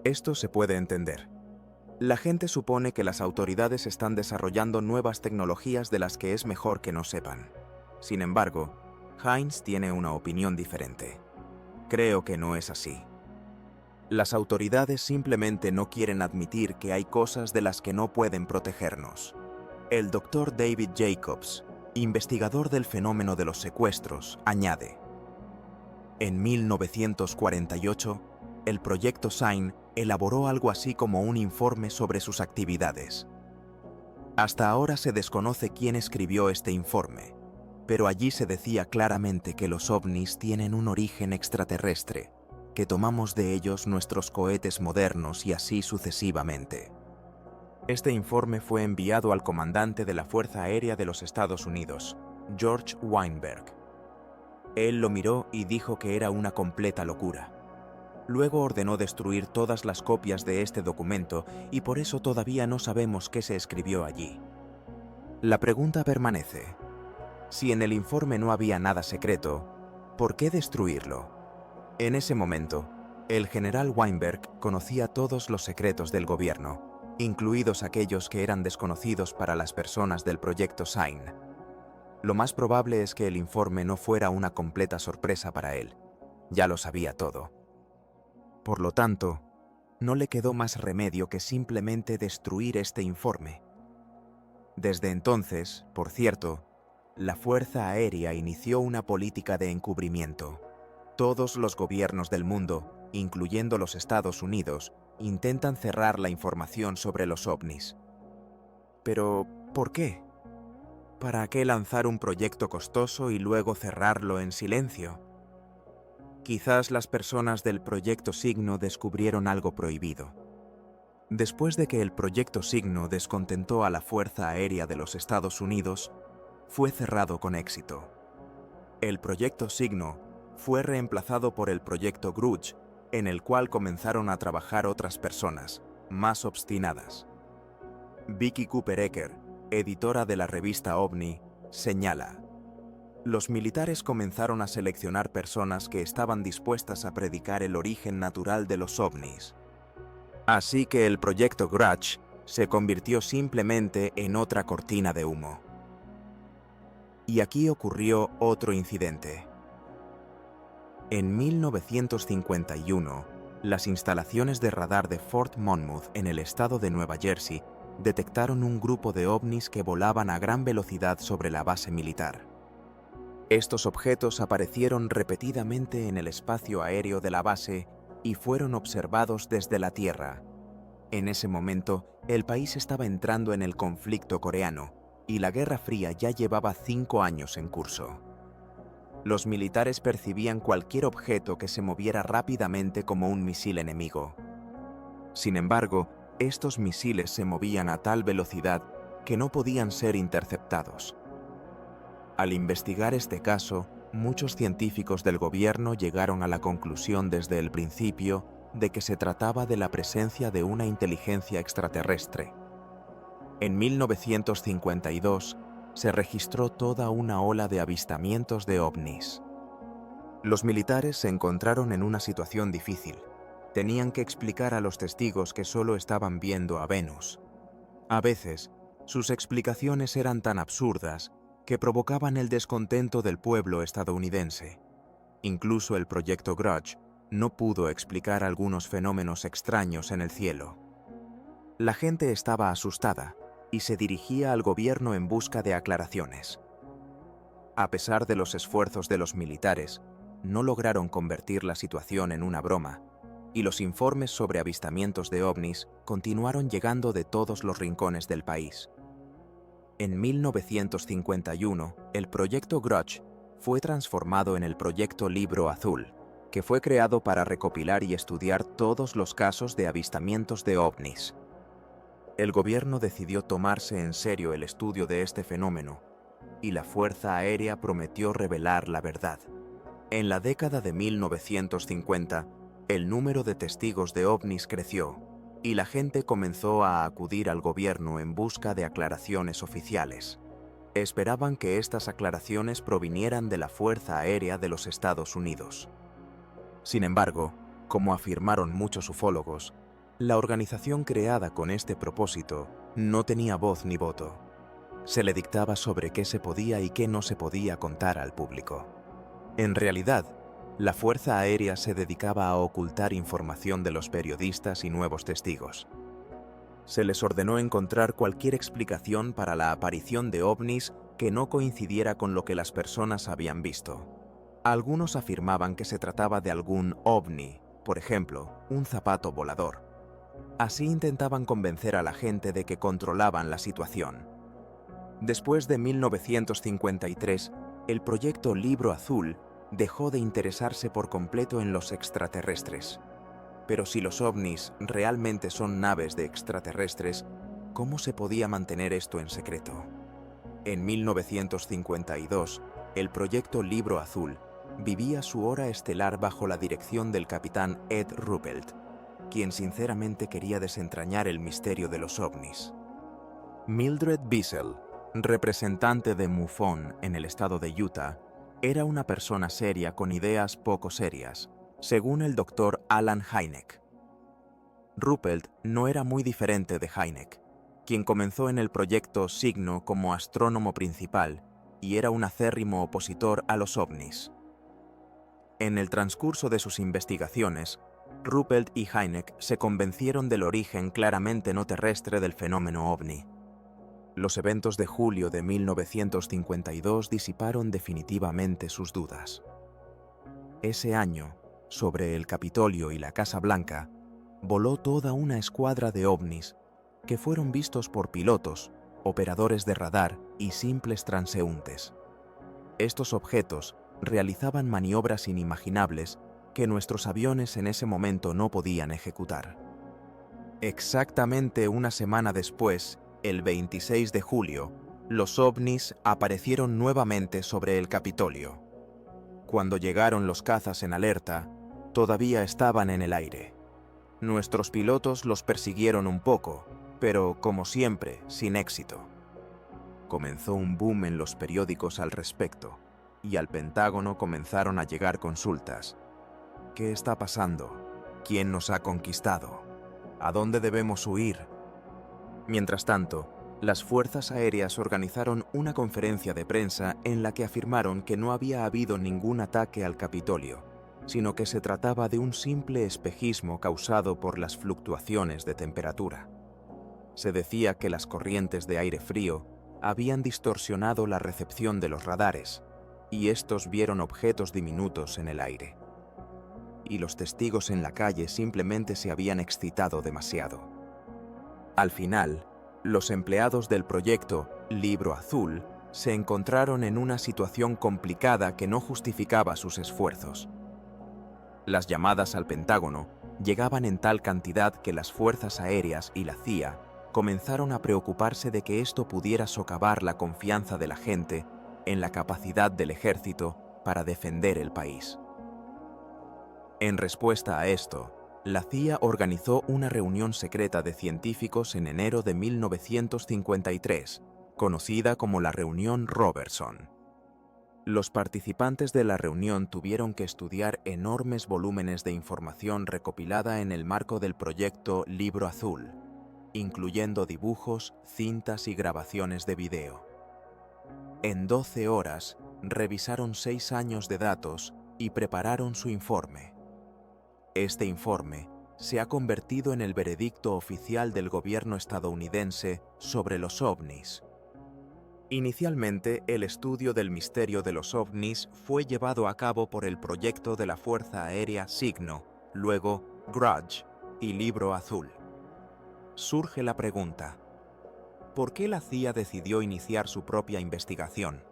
Esto se puede entender. La gente supone que las autoridades están desarrollando nuevas tecnologías de las que es mejor que no sepan. Sin embargo, Haynes tiene una opinión diferente. Creo que no es así. Las autoridades simplemente no quieren admitir que hay cosas de las que no pueden protegernos. El Dr. David Jacobs, investigador del fenómeno de los secuestros, añade: en 1948, el proyecto Sign elaboró algo así como un informe sobre sus actividades. Hasta ahora se desconoce quién escribió este informe, pero allí se decía claramente que los ovnis tienen un origen extraterrestre, que tomamos de ellos nuestros cohetes modernos y así sucesivamente. Este informe fue enviado al comandante de la Fuerza Aérea de los Estados Unidos, George Weinberg. Él lo miró y dijo que era una completa locura. Luego ordenó destruir todas las copias de este documento y por eso todavía no sabemos qué se escribió allí. La pregunta permanece: si en el informe no había nada secreto, ¿por qué destruirlo? En ese momento, el general Weinberg conocía todos los secretos del gobierno, incluidos aquellos que eran desconocidos para las personas del proyecto Sign. Lo más probable es que el informe no fuera una completa sorpresa para él. Ya lo sabía todo. Por lo tanto, no le quedó más remedio que simplemente destruir este informe. Desde entonces, por cierto, la Fuerza Aérea inició una política de encubrimiento. Todos los gobiernos del mundo, incluyendo los Estados Unidos, intentan cerrar la información sobre los ovnis. Pero, ¿por qué? ¿Para qué lanzar un proyecto costoso y luego cerrarlo en silencio? Quizás las personas del Proyecto Signo descubrieron algo prohibido. Después de que el Proyecto Signo descontentó a la Fuerza Aérea de los Estados Unidos, fue cerrado con éxito. El Proyecto Signo fue reemplazado por el Proyecto Grudge, en el cual comenzaron a trabajar otras personas, más obstinadas. Vicky Cooper Ecker, editora de la revista OVNI, señala: los militares comenzaron a seleccionar personas que estaban dispuestas a predicar el origen natural de los ovnis. Así que el proyecto Grudge se convirtió simplemente en otra cortina de humo. Y aquí ocurrió otro incidente. En 1951, las instalaciones de radar de Fort Monmouth en el estado de Nueva Jersey detectaron un grupo de ovnis que volaban a gran velocidad sobre la base militar. Estos objetos aparecieron repetidamente en el espacio aéreo de la base y fueron observados desde la Tierra. En ese momento, el país estaba entrando en el conflicto coreano y la Guerra Fría ya llevaba 5 años en curso. Los militares percibían cualquier objeto que se moviera rápidamente como un misil enemigo. Sin embargo, estos misiles se movían a tal velocidad que no podían ser interceptados. Al investigar este caso, muchos científicos del gobierno llegaron a la conclusión desde el principio de que se trataba de la presencia de una inteligencia extraterrestre. En 1952, se registró toda una ola de avistamientos de ovnis. Los militares se encontraron en una situación difícil. Tenían que explicar a los testigos que solo estaban viendo a Venus. A veces, sus explicaciones eran tan absurdas que provocaban el descontento del pueblo estadounidense. Incluso el proyecto Grudge no pudo explicar algunos fenómenos extraños en el cielo. La gente estaba asustada y se dirigía al gobierno en busca de aclaraciones. A pesar de los esfuerzos de los militares, no lograron convertir la situación en una broma, y los informes sobre avistamientos de ovnis continuaron llegando de todos los rincones del país. En 1951, el proyecto Grudge fue transformado en el proyecto Libro Azul, que fue creado para recopilar y estudiar todos los casos de avistamientos de ovnis. El gobierno decidió tomarse en serio el estudio de este fenómeno, y la Fuerza Aérea prometió revelar la verdad. En la década de 1950, el número de testigos de ovnis creció, y la gente comenzó a acudir al gobierno en busca de aclaraciones oficiales. Esperaban que estas aclaraciones provinieran de la Fuerza Aérea de los Estados Unidos. Sin embargo, como afirmaron muchos ufólogos, la organización creada con este propósito no tenía voz ni voto. Se le dictaba sobre qué se podía y qué no se podía contar al público. En realidad, la Fuerza Aérea se dedicaba a ocultar información de los periodistas y nuevos testigos. Se les ordenó encontrar cualquier explicación para la aparición de ovnis que no coincidiera con lo que las personas habían visto. Algunos afirmaban que se trataba de algún ovni, por ejemplo, un zapato volador. Así intentaban convencer a la gente de que controlaban la situación. Después de 1953, el proyecto Libro Azul dejó de interesarse por completo en los extraterrestres. Pero si los ovnis realmente son naves de extraterrestres, ¿cómo se podía mantener esto en secreto? En 1952, el proyecto Libro Azul vivía su hora estelar bajo la dirección del capitán Ed Ruppelt, quien sinceramente quería desentrañar el misterio de los ovnis. Mildred Bissell, representante de MUFON en el estado de Utah, era una persona seria con ideas poco serias, según el Dr. Alan Hynek. Ruppelt no era muy diferente de Hynek, quien comenzó en el proyecto Signo como astrónomo principal y era un acérrimo opositor a los ovnis. En el transcurso de sus investigaciones, Ruppelt y Hynek se convencieron del origen claramente no terrestre del fenómeno ovni. Los eventos de julio de 1952 disiparon definitivamente sus dudas. Ese año, sobre el Capitolio y la Casa Blanca, voló toda una escuadra de ovnis que fueron vistos por pilotos, operadores de radar y simples transeúntes. Estos objetos realizaban maniobras inimaginables que nuestros aviones en ese momento no podían ejecutar. Exactamente una semana después, el 26 de julio, los ovnis aparecieron nuevamente sobre el Capitolio. Cuando llegaron los cazas en alerta, todavía estaban en el aire. Nuestros pilotos los persiguieron un poco, pero, como siempre, sin éxito. Comenzó un boom en los periódicos al respecto, y al Pentágono comenzaron a llegar consultas. ¿Qué está pasando? ¿Quién nos ha conquistado? ¿A dónde debemos huir? Mientras tanto, las fuerzas aéreas organizaron una conferencia de prensa en la que afirmaron que no había habido ningún ataque al Capitolio, sino que se trataba de un simple espejismo causado por las fluctuaciones de temperatura. Se decía que las corrientes de aire frío habían distorsionado la recepción de los radares, y estos vieron objetos diminutos en el aire. Y los testigos en la calle simplemente se habían excitado demasiado. Al final, los empleados del proyecto Libro Azul se encontraron en una situación complicada que no justificaba sus esfuerzos. Las llamadas al Pentágono llegaban en tal cantidad que las fuerzas aéreas y la CIA comenzaron a preocuparse de que esto pudiera socavar la confianza de la gente en la capacidad del ejército para defender el país. En respuesta a esto, la CIA organizó una reunión secreta de científicos en enero de 1953, conocida como la Reunión Robertson. Los participantes de la reunión tuvieron que estudiar enormes volúmenes de información recopilada en el marco del proyecto Libro Azul, incluyendo dibujos, cintas y grabaciones de video. En 12 horas, revisaron 6 años de datos y prepararon su informe. Este informe se ha convertido en el veredicto oficial del gobierno estadounidense sobre los ovnis. Inicialmente, el estudio del misterio de los ovnis fue llevado a cabo por el proyecto de la Fuerza Aérea Signo, luego Grudge y Libro Azul. Surge la pregunta: ¿por qué la CIA decidió iniciar su propia investigación?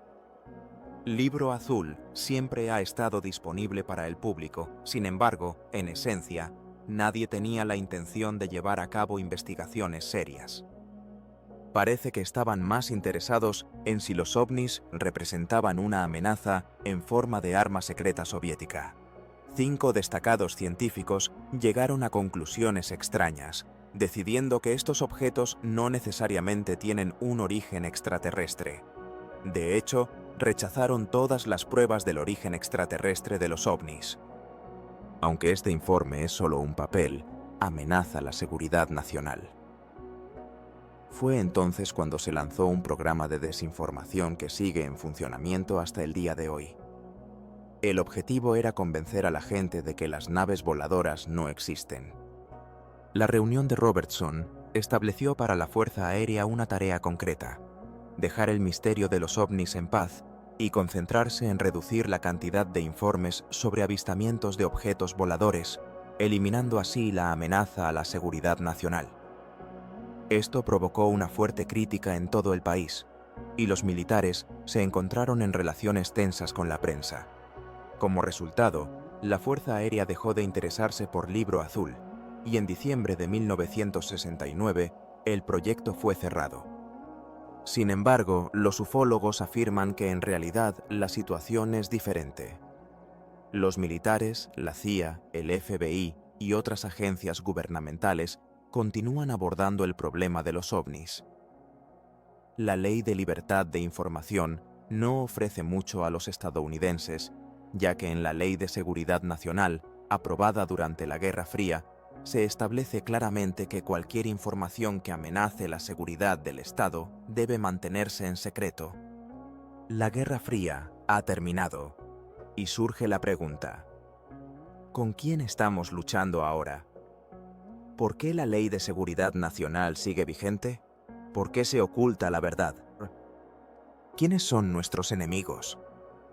Libro Azul siempre ha estado disponible para el público, sin embargo, en esencia, nadie tenía la intención de llevar a cabo investigaciones serias. Parece que estaban más interesados en si los ovnis representaban una amenaza en forma de arma secreta soviética. 5 destacados científicos llegaron a conclusiones extrañas, decidiendo que estos objetos no necesariamente tienen un origen extraterrestre. De hecho, rechazaron todas las pruebas del origen extraterrestre de los ovnis. Aunque este informe es solo un papel, amenaza la seguridad nacional. Fue entonces cuando se lanzó un programa de desinformación que sigue en funcionamiento hasta el día de hoy. El objetivo era convencer a la gente de que las naves voladoras no existen. La reunión de Robertson estableció para la Fuerza Aérea una tarea concreta: dejar el misterio de los ovnis en paz y concentrarse en reducir la cantidad de informes sobre avistamientos de objetos voladores eliminando así la amenaza a la seguridad nacional. Esto provocó una fuerte crítica en todo el país, y los militares se encontraron en relaciones tensas con la prensa. Como resultado, la Fuerza Aérea dejó de interesarse por Libro Azul, y en diciembre de 1969 el proyecto fue cerrado. Sin embargo, los ufólogos afirman que en realidad la situación es diferente. Los militares, la CIA, el FBI y otras agencias gubernamentales continúan abordando el problema de los ovnis. La Ley de Libertad de Información no ofrece mucho a los estadounidenses, ya que en la Ley de Seguridad Nacional, aprobada durante la Guerra Fría, se establece claramente que cualquier información que amenace la seguridad del Estado debe mantenerse en secreto. La Guerra Fría ha terminado, y surge la pregunta: ¿con quién estamos luchando ahora? ¿Por qué la Ley de Seguridad Nacional sigue vigente? ¿Por qué se oculta la verdad? ¿Quiénes son nuestros enemigos?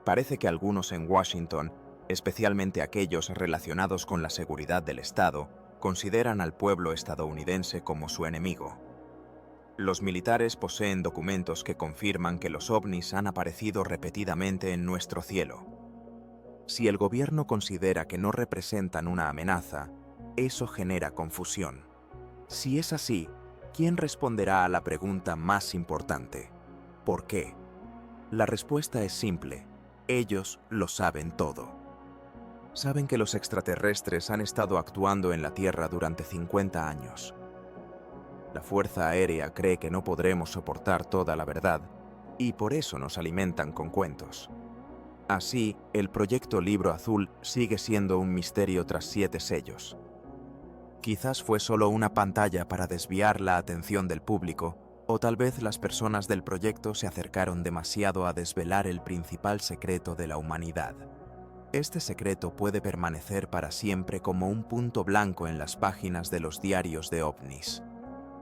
Parece que algunos en Washington, especialmente aquellos relacionados con la seguridad del Estado, consideran al pueblo estadounidense como su enemigo. Los militares poseen documentos que confirman que los ovnis han aparecido repetidamente en nuestro cielo. Si el gobierno considera que no representan una amenaza, eso genera confusión. Si es así, ¿quién responderá a la pregunta más importante? ¿Por qué? La respuesta es simple: ellos lo saben todo. Saben que los extraterrestres han estado actuando en la Tierra durante 50 años. La Fuerza Aérea cree que no podremos soportar toda la verdad, y por eso nos alimentan con cuentos. Así, el proyecto Libro Azul sigue siendo un misterio tras 7 sellos. Quizás fue solo una pantalla para desviar la atención del público, o tal vez las personas del proyecto se acercaron demasiado a desvelar el principal secreto de la humanidad. Este secreto puede permanecer para siempre como un punto blanco en las páginas de los diarios de ovnis.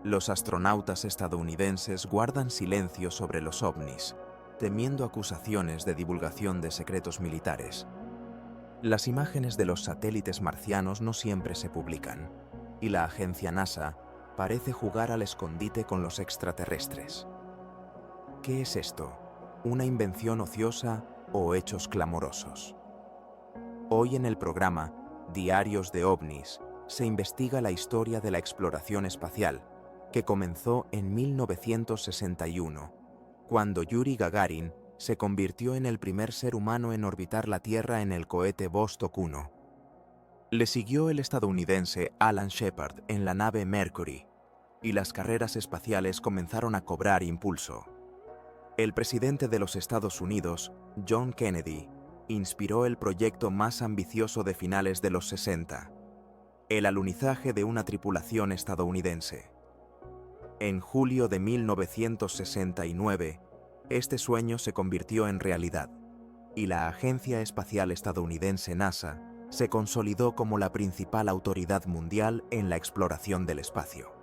Los astronautas estadounidenses guardan silencio sobre los ovnis, temiendo acusaciones de divulgación de secretos militares. Las imágenes de los satélites marcianos no siempre se publican, y la agencia NASA parece jugar al escondite con los extraterrestres. ¿Qué es esto? ¿Una invención ociosa o hechos clamorosos? Hoy en el programa Diarios de OVNIs se investiga la historia de la exploración espacial, que comenzó en 1961, cuando Yuri Gagarin se convirtió en el primer ser humano en orbitar la Tierra en el cohete Vostok 1. Le siguió el estadounidense Alan Shepard en la nave Mercury, y las carreras espaciales comenzaron a cobrar impulso. El presidente de los Estados Unidos, John Kennedy, inspiró el proyecto más ambicioso de finales de los 60, el alunizaje de una tripulación estadounidense. En julio de 1969, este sueño se convirtió en realidad, y la Agencia Espacial Estadounidense NASA se consolidó como la principal autoridad mundial en la exploración del espacio.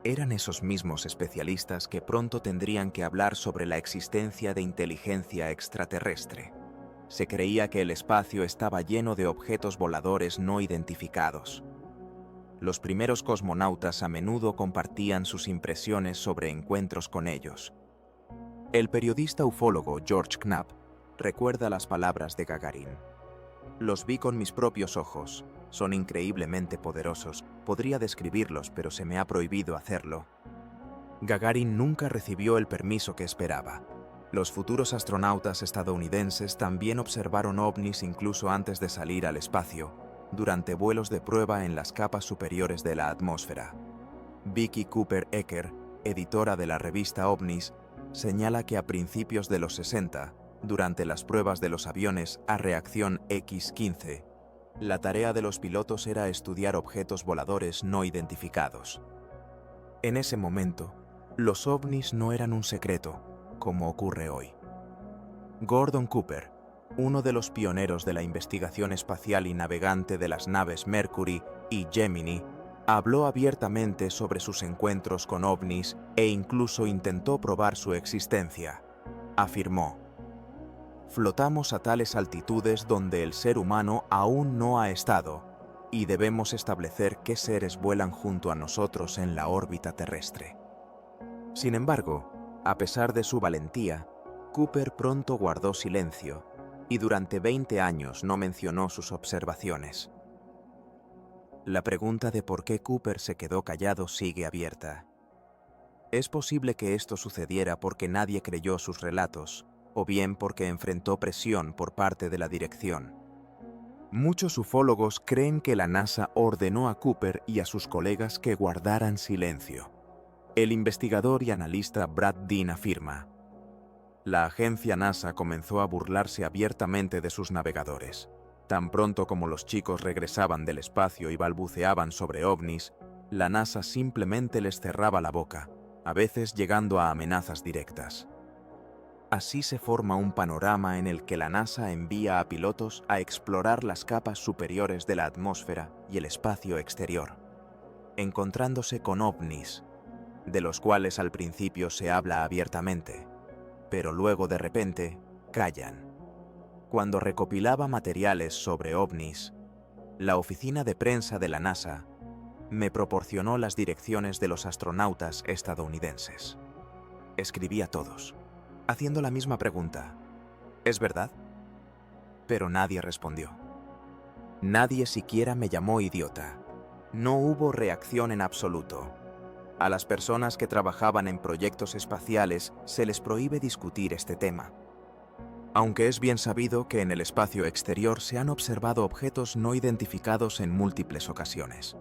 Eran esos mismos especialistas que pronto tendrían que hablar sobre la existencia de inteligencia extraterrestre. Se creía que el espacio estaba lleno de objetos voladores no identificados. Los primeros cosmonautas a menudo compartían sus impresiones sobre encuentros con ellos. El periodista ufólogo George Knapp recuerda las palabras de Gagarin. Los vi con mis propios ojos. Son increíblemente poderosos. Podría describirlos, pero se me ha prohibido hacerlo. Gagarin nunca recibió el permiso que esperaba. Los futuros astronautas estadounidenses también observaron ovnis incluso antes de salir al espacio, durante vuelos de prueba en las capas superiores de la atmósfera. Vicky Cooper Ecker, editora de la revista OVNIS, señala que a principios de los 60, durante las pruebas de los aviones a reacción X-15, la tarea de los pilotos era estudiar objetos voladores no identificados. En ese momento, los ovnis no eran un secreto, como ocurre hoy. Gordon Cooper, uno de los pioneros de la investigación espacial y navegante de las naves Mercury y Gemini, habló abiertamente sobre sus encuentros con ovnis e incluso intentó probar su existencia. Afirmó: "Flotamos a tales altitudes donde el ser humano aún no ha estado, y debemos establecer qué seres vuelan junto a nosotros en la órbita terrestre. Sin embargo, a pesar de su valentía, Cooper pronto guardó silencio y durante 20 años no mencionó sus observaciones. La pregunta de por qué Cooper se quedó callado sigue abierta. Es posible que esto sucediera porque nadie creyó sus relatos, o bien porque enfrentó presión por parte de la dirección. Muchos ufólogos creen que la NASA ordenó a Cooper y a sus colegas que guardaran silencio. El investigador y analista Brad Dean afirma: la agencia NASA comenzó a burlarse abiertamente de sus navegadores. Tan pronto como los chicos regresaban del espacio y balbuceaban sobre ovnis, la NASA simplemente les cerraba la boca, a veces llegando a amenazas directas. Así se forma un panorama en el que la NASA envía a pilotos a explorar las capas superiores de la atmósfera y el espacio exterior, encontrándose con ovnis, de los cuales al principio se habla abiertamente, pero luego de repente callan. Cuando recopilaba materiales sobre ovnis, la oficina de prensa de la NASA me proporcionó las direcciones de los astronautas estadounidenses. Escribí a todos, haciendo la misma pregunta: ¿es verdad? Pero nadie respondió. Nadie siquiera me llamó idiota. No hubo reacción en absoluto. A las personas que trabajaban en proyectos espaciales se les prohíbe discutir este tema. Aunque es bien sabido que en el espacio exterior se han observado objetos no identificados en múltiples ocasiones.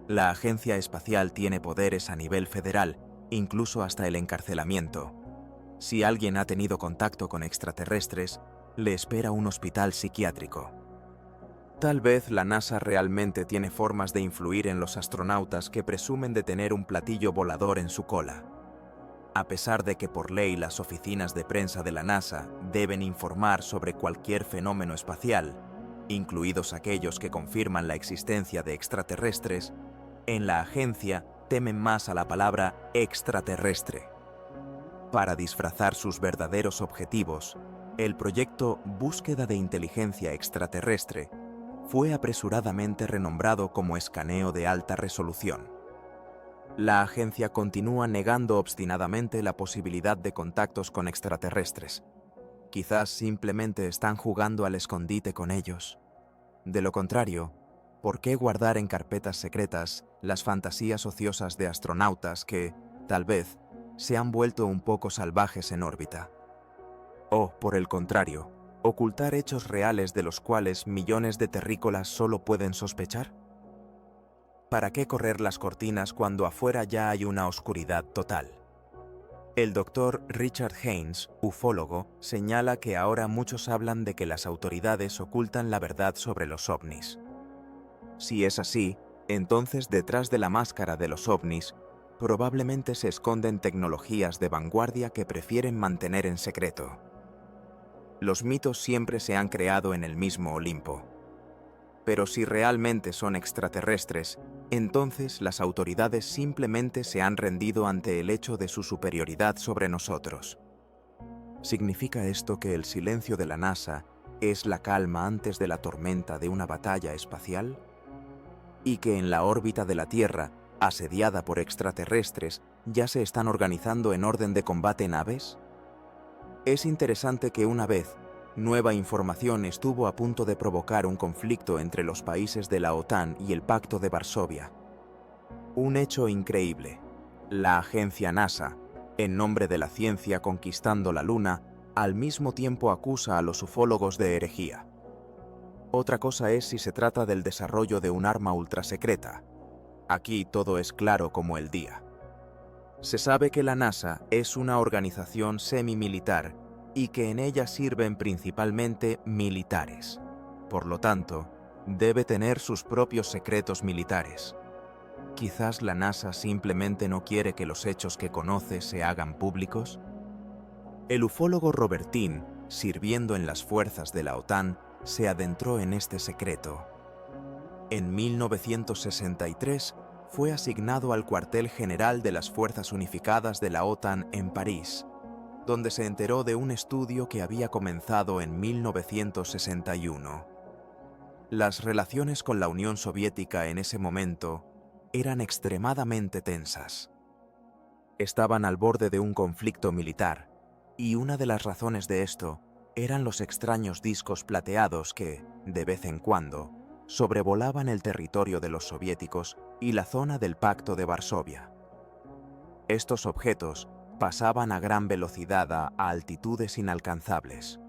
La agencia espacial tiene poderes a nivel federal, incluso hasta el encarcelamiento. Si alguien ha tenido contacto con extraterrestres, le espera un hospital psiquiátrico. Tal vez la NASA realmente tiene formas de influir en los astronautas que presumen de tener un platillo volador en su cola. A pesar de que por ley las oficinas de prensa de la NASA deben informar sobre cualquier fenómeno espacial, incluidos aquellos que confirman la existencia de extraterrestres, en la agencia temen más a la palabra extraterrestre. Para disfrazar sus verdaderos objetivos, el proyecto Búsqueda de Inteligencia Extraterrestre fue apresuradamente renombrado como Escaneo de Alta Resolución. La agencia continúa negando obstinadamente la posibilidad de contactos con extraterrestres. Quizás simplemente están jugando al escondite con ellos. De lo contrario, ¿por qué guardar en carpetas secretas las fantasías ociosas de astronautas que, tal vez, se han vuelto un poco salvajes en órbita? O, por el contrario, ocultar hechos reales de los cuales millones de terrícolas solo pueden sospechar? ¿Para qué correr las cortinas cuando afuera ya hay una oscuridad total? El doctor Richard Haynes, ufólogo, señala que ahora muchos hablan de que las autoridades ocultan la verdad sobre los ovnis. Si es así, entonces detrás de la máscara de los ovnis, probablemente se esconden tecnologías de vanguardia que prefieren mantener en secreto. Los mitos siempre se han creado en el mismo Olimpo. Pero si realmente son extraterrestres, entonces las autoridades simplemente se han rendido ante el hecho de su superioridad sobre nosotros. ¿Significa esto que el silencio de la NASA es la calma antes de la tormenta de una batalla espacial? ¿Y que en la órbita de la Tierra, asediada por extraterrestres, ya se están organizando en orden de combate naves? Es interesante que una vez, nueva información estuvo a punto de provocar un conflicto entre los países de la OTAN y el Pacto de Varsovia. Un hecho increíble. La agencia NASA, en nombre de la ciencia conquistando la Luna, al mismo tiempo acusa a los ufólogos de herejía. Otra cosa es si se trata del desarrollo de un arma ultrasecreta. Aquí todo es claro como el día. Se sabe que la NASA es una organización semimilitar y que en ella sirven principalmente militares. Por lo tanto, debe tener sus propios secretos militares. ¿Quizás la NASA simplemente no quiere que los hechos que conoce se hagan públicos? El ufólogo Robertin, sirviendo en las fuerzas de la OTAN, se adentró en este secreto. En 1963 fue asignado al cuartel general de las Fuerzas Unificadas de la OTAN en París, donde se enteró de un estudio que había comenzado en 1961. Las relaciones con la Unión Soviética en ese momento eran extremadamente tensas. Estaban al borde de un conflicto militar, y una de las razones de esto eran los extraños discos plateados que, de vez en cuando, sobrevolaban el territorio de los soviéticos y la zona del Pacto de Varsovia. Estos objetos pasaban a gran velocidad a altitudes inalcanzables.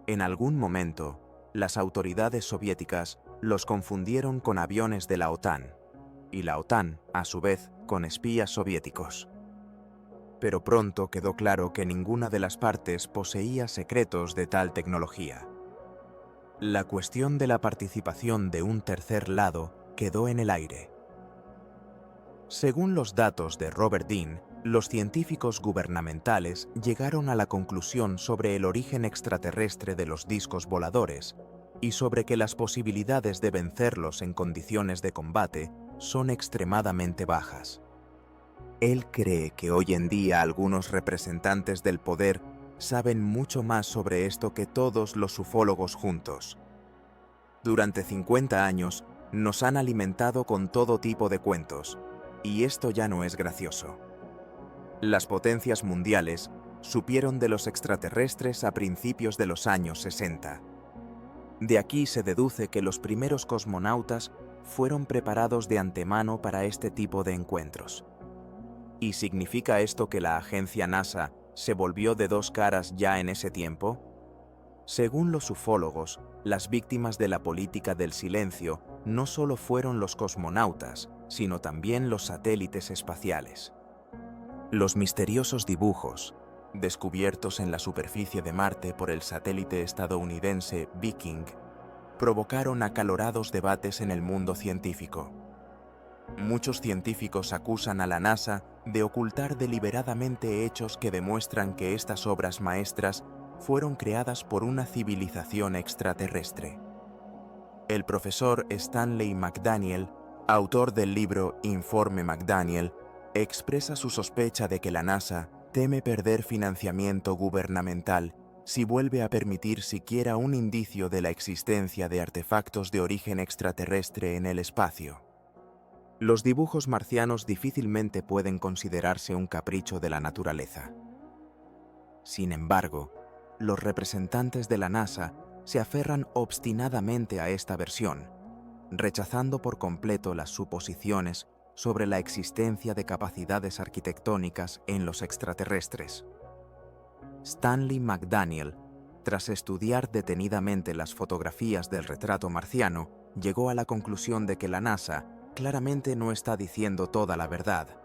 En algún momento, las autoridades soviéticas los confundieron con aviones de la OTAN, y la OTAN, a su vez, con espías soviéticos. Pero pronto quedó claro que ninguna de las partes poseía secretos de tal tecnología. La cuestión de la participación de un tercer lado quedó en el aire. Según los datos de Robert Dean, los científicos gubernamentales llegaron a la conclusión sobre el origen extraterrestre de los discos voladores y sobre que las posibilidades de vencerlos en condiciones de combate son extremadamente bajas. Él cree que hoy en día algunos representantes del poder saben mucho más sobre esto que todos los ufólogos juntos. Durante 50 años nos han alimentado con todo tipo de cuentos, y esto ya no es gracioso. Las potencias mundiales supieron de los extraterrestres a principios de los años 60. De aquí se deduce que los primeros cosmonautas fueron preparados de antemano para este tipo de encuentros. ¿Y significa esto que la agencia NASA se volvió de dos caras ya en ese tiempo? Según los ufólogos, las víctimas de la política del silencio no solo fueron los cosmonautas, sino también los satélites espaciales. Los misteriosos dibujos, descubiertos en la superficie de Marte por el satélite estadounidense Viking, provocaron acalorados debates en el mundo científico. Muchos científicos acusan a la NASA de ocultar deliberadamente hechos que demuestran que estas obras maestras fueron creadas por una civilización extraterrestre. El profesor Stanley McDaniel, autor del libro Informe McDaniel, expresa su sospecha de que la NASA teme perder financiamiento gubernamental si vuelve a permitir siquiera un indicio de la existencia de artefactos de origen extraterrestre en el espacio. Los dibujos marcianos difícilmente pueden considerarse un capricho de la naturaleza. Sin embargo, los representantes de la NASA se aferran obstinadamente a esta versión, rechazando por completo las suposiciones sobre la existencia de capacidades arquitectónicas en los extraterrestres. Stanley McDaniel, tras estudiar detenidamente las fotografías del retrato marciano, llegó a la conclusión de que la NASA claramente no está diciendo toda la verdad.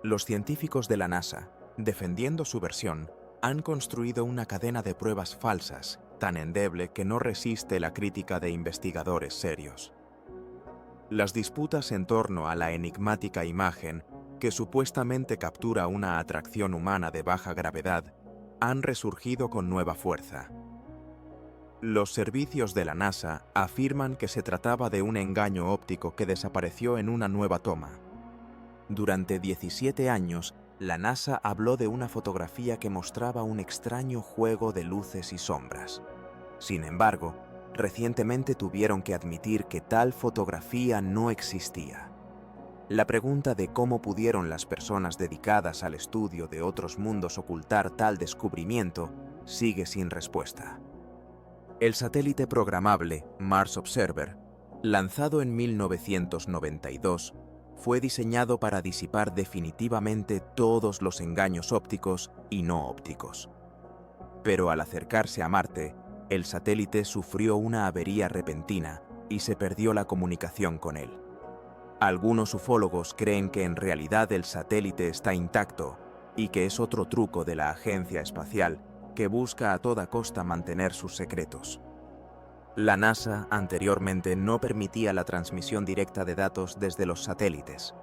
Los científicos de la NASA, defendiendo su versión, han construido una cadena de pruebas falsas, tan endeble que no resiste la crítica de investigadores serios. Las disputas en torno a la enigmática imagen, que supuestamente captura una atracción humana de baja gravedad, han resurgido con nueva fuerza. Los servicios de la NASA afirman que se trataba de un engaño óptico que desapareció en una nueva toma. Durante 17 años, la NASA habló de una fotografía que mostraba un extraño juego de luces y sombras. Sin embargo, recientemente tuvieron que admitir que tal fotografía no existía. La pregunta de cómo pudieron las personas dedicadas al estudio de otros mundos ocultar tal descubrimiento sigue sin respuesta. El satélite programable Mars Observer, lanzado en 1992, fue diseñado para disipar definitivamente todos los engaños ópticos y no ópticos. Pero al acercarse a Marte, el satélite sufrió una avería repentina y se perdió la comunicación con él. Algunos ufólogos creen que en realidad el satélite está intacto y que es otro truco de la agencia espacial que busca a toda costa mantener sus secretos. La NASA anteriormente no permitía la transmisión directa de datos desde los satélites.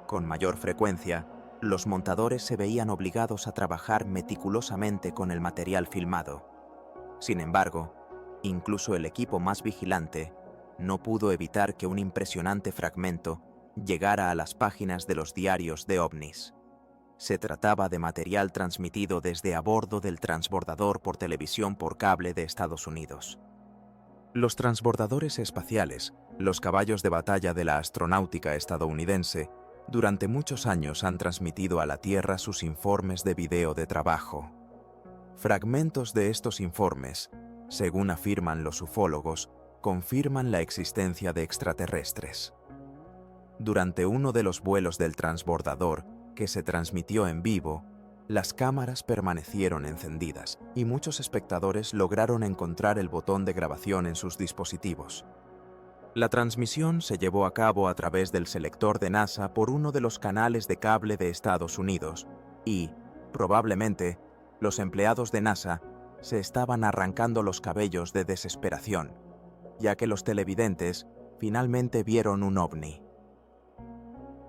Con mayor frecuencia, los montadores se veían obligados a trabajar meticulosamente con el material filmado. Sin embargo, incluso el equipo más vigilante no pudo evitar que un impresionante fragmento llegara a las páginas de los diarios de ovnis. Se trataba de material transmitido desde a bordo del transbordador por televisión por cable de Estados Unidos. Los transbordadores espaciales, los caballos de batalla de la astronáutica estadounidense, durante muchos años han transmitido a la Tierra sus informes de video de trabajo. Fragmentos de estos informes, según afirman los ufólogos, confirman la existencia de extraterrestres. Durante uno de los vuelos del transbordador, que se transmitió en vivo, las cámaras permanecieron encendidas y muchos espectadores lograron encontrar el botón de grabación en sus dispositivos. La transmisión se llevó a cabo a través del selector de NASA por uno de los canales de cable de Estados Unidos y, probablemente, los empleados de NASA se estaban arrancando los cabellos de desesperación, ya que los televidentes finalmente vieron un ovni.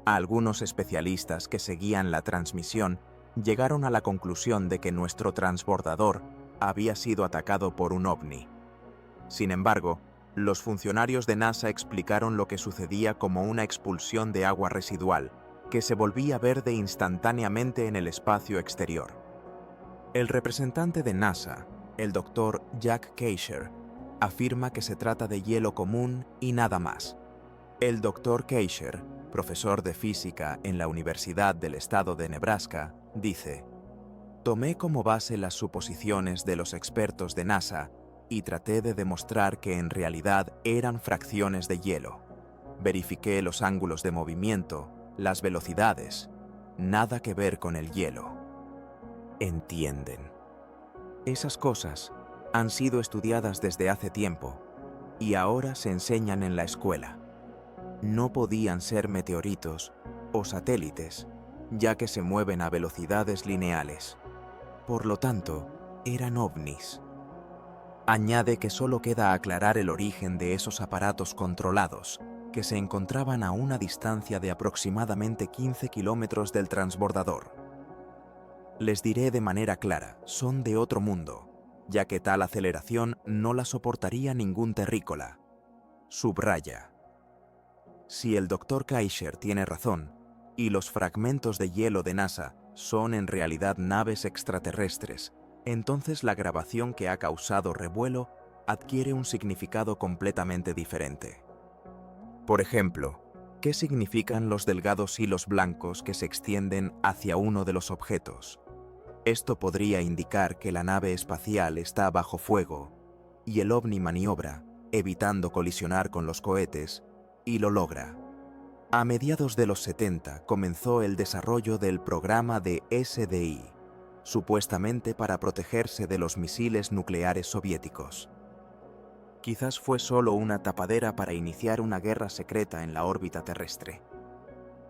Algunos especialistas que seguían la transmisión llegaron a la conclusión de que nuestro transbordador había sido atacado por un ovni. Sin embargo, los funcionarios de NASA explicaron lo que sucedía como una expulsión de agua residual, que se volvía verde instantáneamente en el espacio exterior. El representante de NASA, el Dr. Jack Keisher, afirma que se trata de hielo común y nada más. El Dr. Keisher, profesor de física en la Universidad del Estado de Nebraska, dice: «Tomé como base las suposiciones de los expertos de NASA y traté de demostrar que en realidad eran fracciones de hielo. Verifiqué los ángulos de movimiento, las velocidades. Nada que ver con el hielo». ¿Entienden? Esas cosas han sido estudiadas desde hace tiempo y ahora se enseñan en la escuela. No podían ser meteoritos o satélites, ya que se mueven a velocidades lineales. Por lo tanto, eran ovnis. Añade que solo queda aclarar el origen de esos aparatos controlados, que se encontraban a una distancia de aproximadamente 15 kilómetros del transbordador. Les diré de manera clara, son de otro mundo, ya que tal aceleración no la soportaría ningún terrícola. Subraya. Si el Dr. Keisher tiene razón, y los fragmentos de hielo de NASA son en realidad naves extraterrestres, entonces la grabación que ha causado revuelo adquiere un significado completamente diferente. Por ejemplo, ¿qué significan los delgados hilos blancos que se extienden hacia uno de los objetos? Esto podría indicar que la nave espacial está bajo fuego y el ovni maniobra, evitando colisionar con los cohetes, y lo logra. A mediados de los 70 comenzó el desarrollo del programa de SDI, supuestamente para protegerse de los misiles nucleares soviéticos. Quizás fue solo una tapadera para iniciar una guerra secreta en la órbita terrestre.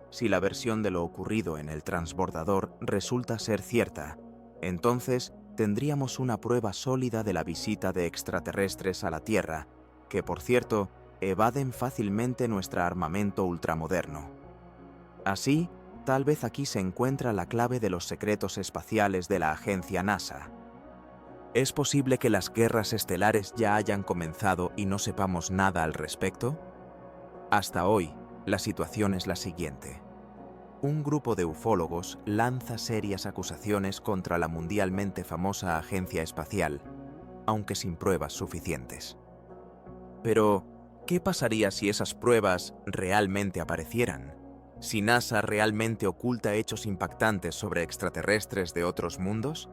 Si la versión de lo ocurrido en el transbordador resulta ser cierta, entonces tendríamos una prueba sólida de la visita de extraterrestres a la Tierra, que, por cierto, evaden fácilmente nuestro armamento ultramoderno. Así, tal vez aquí se encuentra la clave de los secretos espaciales de la agencia NASA. ¿Es posible que las guerras estelares ya hayan comenzado y no sepamos nada al respecto? Hasta hoy, la situación es la siguiente. Un grupo de ufólogos lanza serias acusaciones contra la mundialmente famosa agencia espacial, aunque sin pruebas suficientes. Pero, ¿qué pasaría si esas pruebas realmente aparecieran? ¿Si NASA realmente oculta hechos impactantes sobre extraterrestres de otros mundos?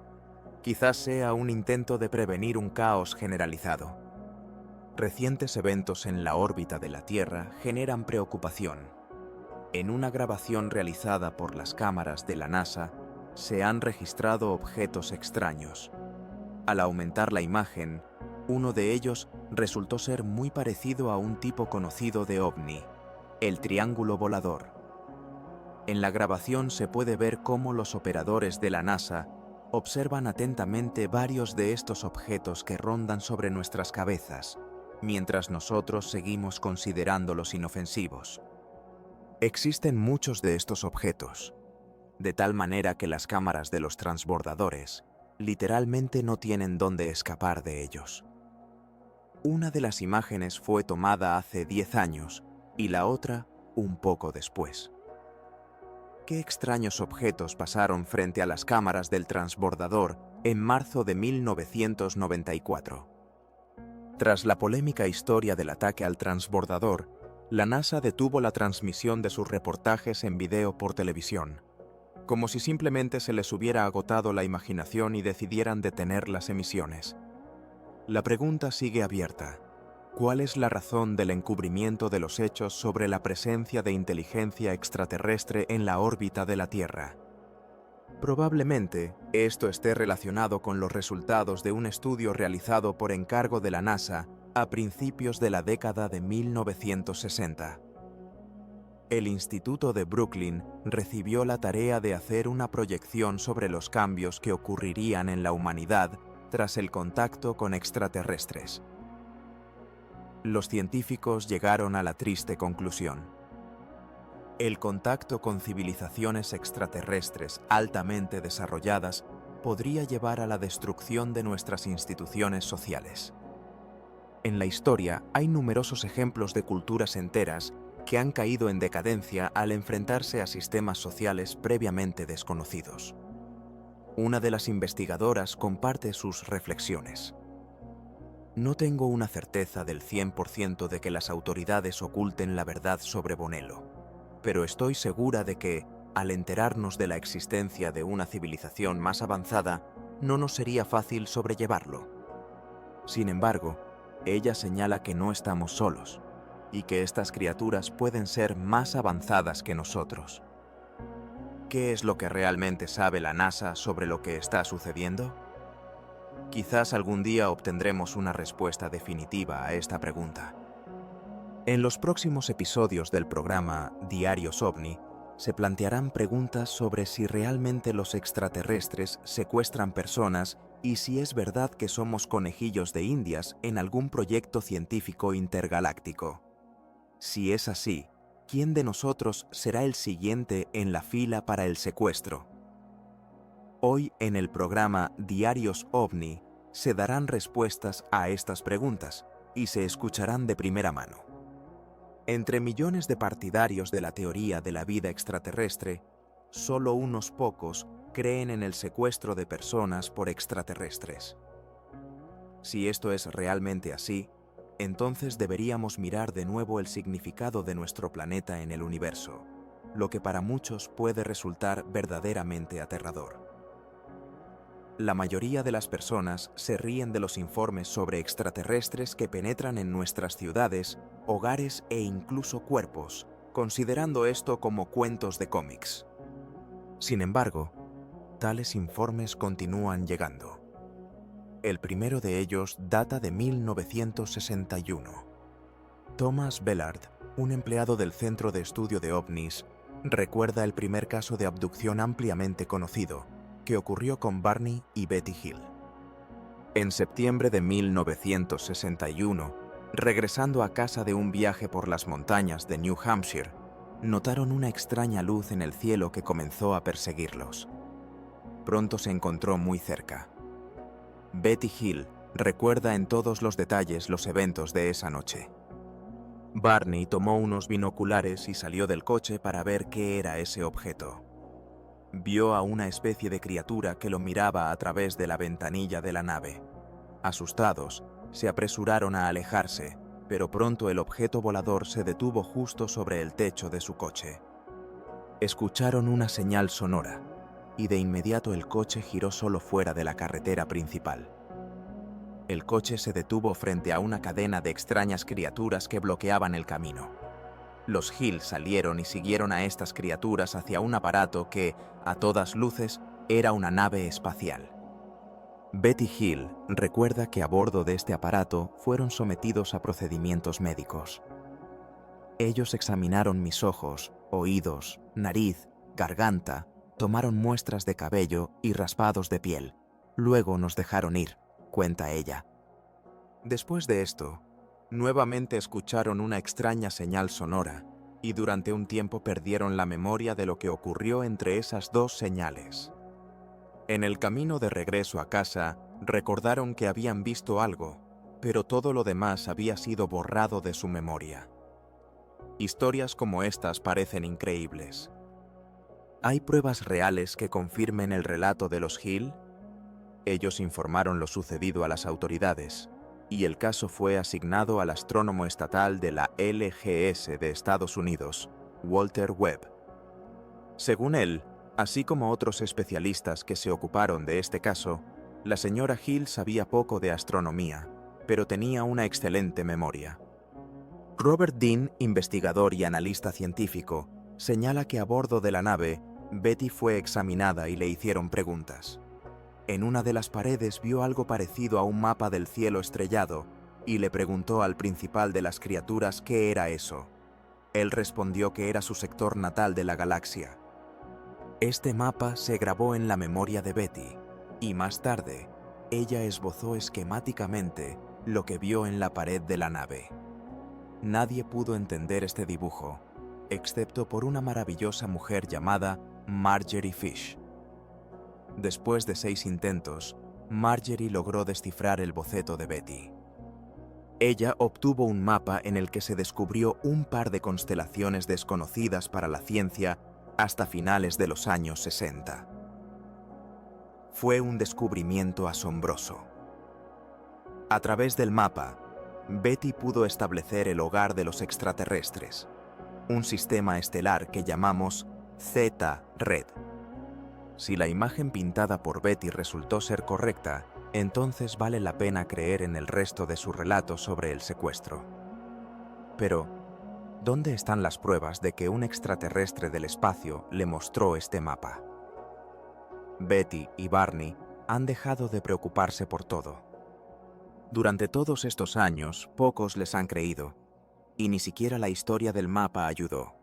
Quizás sea un intento de prevenir un caos generalizado. Recientes eventos en la órbita de la Tierra generan preocupación. En una grabación realizada por las cámaras de la NASA, se han registrado objetos extraños. Al aumentar la imagen, uno de ellos resultó ser muy parecido a un tipo conocido de ovni, el triángulo volador. En la grabación se puede ver cómo los operadores de la NASA observan atentamente varios de estos objetos que rondan sobre nuestras cabezas, mientras nosotros seguimos considerándolos inofensivos. Existen muchos de estos objetos, de tal manera que las cámaras de los transbordadores literalmente no tienen dónde escapar de ellos. Una de las imágenes fue tomada hace 10 años y la otra un poco después. ¿Qué extraños objetos pasaron frente a las cámaras del transbordador en marzo de 1994? Tras la polémica historia del ataque al transbordador, la NASA detuvo la transmisión de sus reportajes en video por televisión, como si simplemente se les hubiera agotado la imaginación y decidieran detener las emisiones. La pregunta sigue abierta. ¿Cuál es la razón del encubrimiento de los hechos sobre la presencia de inteligencia extraterrestre en la órbita de la Tierra? Probablemente, esto esté relacionado con los resultados de un estudio realizado por encargo de la NASA a principios de la década de 1960. El Instituto de Brooklyn recibió la tarea de hacer una proyección sobre los cambios que ocurrirían en la humanidad tras el contacto con extraterrestres. Los científicos llegaron a la triste conclusión. El contacto con civilizaciones extraterrestres altamente desarrolladas podría llevar a la destrucción de nuestras instituciones sociales. En la historia hay numerosos ejemplos de culturas enteras que han caído en decadencia al enfrentarse a sistemas sociales previamente desconocidos. Una de las investigadoras comparte sus reflexiones. No tengo una certeza del 100% de que las autoridades oculten la verdad sobre Bonello, pero estoy segura de que, al enterarnos de la existencia de una civilización más avanzada, no nos sería fácil sobrellevarlo. Sin embargo, ella señala que no estamos solos, y que estas criaturas pueden ser más avanzadas que nosotros. ¿Qué es lo que realmente sabe la NASA sobre lo que está sucediendo? Quizás algún día obtendremos una respuesta definitiva a esta pregunta. En los próximos episodios del programa Diarios OVNI, se plantearán preguntas sobre si realmente los extraterrestres secuestran personas y si es verdad que somos conejillos de Indias en algún proyecto científico intergaláctico. Si es así, ¿quién de nosotros será el siguiente en la fila para el secuestro? Hoy en el programa Diarios OVNI se darán respuestas a estas preguntas y se escucharán de primera mano. Entre millones de partidarios de la teoría de la vida extraterrestre, solo unos pocos creen en el secuestro de personas por extraterrestres. Si esto es realmente así, entonces deberíamos mirar de nuevo el significado de nuestro planeta en el universo, lo que para muchos puede resultar verdaderamente aterrador. La mayoría de las personas se ríen de los informes sobre extraterrestres que penetran en nuestras ciudades, hogares e incluso cuerpos, considerando esto como cuentos de cómics. Sin embargo, tales informes continúan llegando. El primero de ellos data de 1961. Thomas Bellard, un empleado del Centro de Estudio de OVNIs, recuerda el primer caso de abducción ampliamente conocido, que ocurrió con Barney y Betty Hill. En septiembre de 1961, regresando a casa de un viaje por las montañas de New Hampshire, notaron una extraña luz en el cielo que comenzó a perseguirlos. Pronto se encontró muy cerca. Betty Hill recuerda en todos los detalles los eventos de esa noche. Barney tomó unos binoculares y salió del coche para ver qué era ese objeto. Vio a una especie de criatura que lo miraba a través de la ventanilla de la nave. Asustados, se apresuraron a alejarse, pero pronto el objeto volador se detuvo justo sobre el techo de su coche. Escucharon una señal sonora, y de inmediato el coche giró solo fuera de la carretera principal. El coche se detuvo frente a una cadena de extrañas criaturas que bloqueaban el camino. Los Hill salieron y siguieron a estas criaturas hacia un aparato que, a todas luces, era una nave espacial. Betty Hill recuerda que a bordo de este aparato fueron sometidos a procedimientos médicos. Ellos examinaron mis ojos, oídos, nariz, garganta, tomaron muestras de cabello y raspados de piel. Luego nos dejaron ir, cuenta ella. Después de esto, nuevamente escucharon una extraña señal sonora y durante un tiempo perdieron la memoria de lo que ocurrió entre esas dos señales. En el camino de regreso a casa, recordaron que habían visto algo, pero todo lo demás había sido borrado de su memoria. Historias como estas parecen increíbles. ¿Hay pruebas reales que confirmen el relato de los Hill? Ellos informaron lo sucedido a las autoridades, y el caso fue asignado al astrónomo estatal de la LGS de Estados Unidos, Walter Webb. Según él, así como otros especialistas que se ocuparon de este caso, la señora Hill sabía poco de astronomía, pero tenía una excelente memoria. Robert Dean, investigador y analista científico, señala que a bordo de la nave, Betty fue examinada y le hicieron preguntas. En una de las paredes vio algo parecido a un mapa del cielo estrellado y le preguntó al principal de las criaturas qué era eso. Él respondió que era su sector natal de la galaxia. Este mapa se grabó en la memoria de Betty y más tarde, ella esbozó esquemáticamente lo que vio en la pared de la nave. Nadie pudo entender este dibujo, excepto por una maravillosa mujer llamada Marjorie Fish. Después de 6 intentos, Marjorie logró descifrar el boceto de Betty. Ella obtuvo un mapa en el que se descubrió un par de constelaciones desconocidas para la ciencia hasta finales de los años 60. Fue un descubrimiento asombroso. A través del mapa, Betty pudo establecer el hogar de los extraterrestres, un sistema estelar que llamamos Z-Red. Si la imagen pintada por Betty resultó ser correcta, entonces vale la pena creer en el resto de su relato sobre el secuestro. Pero, ¿dónde están las pruebas de que un extraterrestre del espacio le mostró este mapa? Betty y Barney han dejado de preocuparse por todo. Durante todos estos años, pocos les han creído, y ni siquiera la historia del mapa ayudó.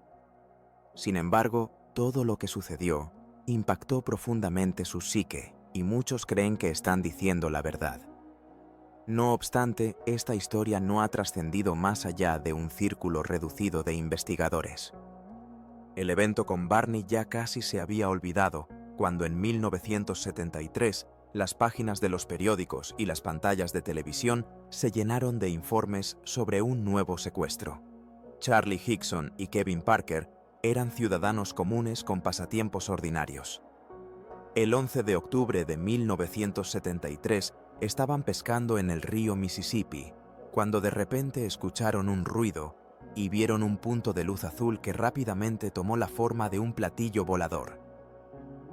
Sin embargo, todo lo que sucedió impactó profundamente su psique, y muchos creen que están diciendo la verdad. No obstante, esta historia no ha trascendido más allá de un círculo reducido de investigadores. El evento con Barney ya casi se había olvidado, cuando en 1973 las páginas de los periódicos y las pantallas de televisión se llenaron de informes sobre un nuevo secuestro. Charlie Hickson y Kevin Parker eran ciudadanos comunes con pasatiempos ordinarios. El 11 de octubre de 1973 estaban pescando en el río Mississippi, cuando de repente escucharon un ruido y vieron un punto de luz azul que rápidamente tomó la forma de un platillo volador.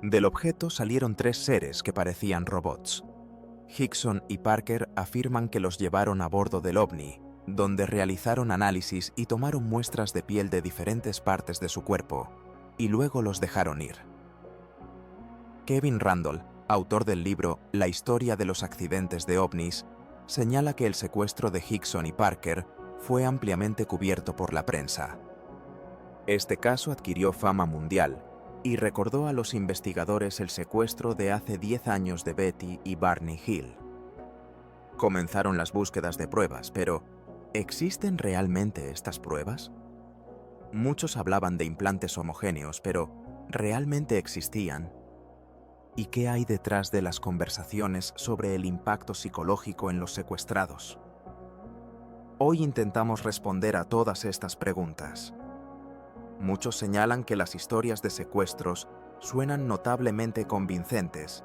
Del objeto salieron 3 seres que parecían robots. Hickson y Parker afirman que los llevaron a bordo del ovni, donde realizaron análisis y tomaron muestras de piel de diferentes partes de su cuerpo, y luego los dejaron ir. Kevin Randall, autor del libro La historia de los accidentes de ovnis, señala que el secuestro de Hickson y Parker fue ampliamente cubierto por la prensa. Este caso adquirió fama mundial y recordó a los investigadores el secuestro de hace 10 años de Betty y Barney Hill. Comenzaron las búsquedas de pruebas, pero ¿existen realmente estas pruebas? Muchos hablaban de implantes homogéneos, pero ¿realmente existían? ¿Y qué hay detrás de las conversaciones sobre el impacto psicológico en los secuestrados? Hoy intentamos responder a todas estas preguntas. Muchos señalan que las historias de secuestros suenan notablemente convincentes,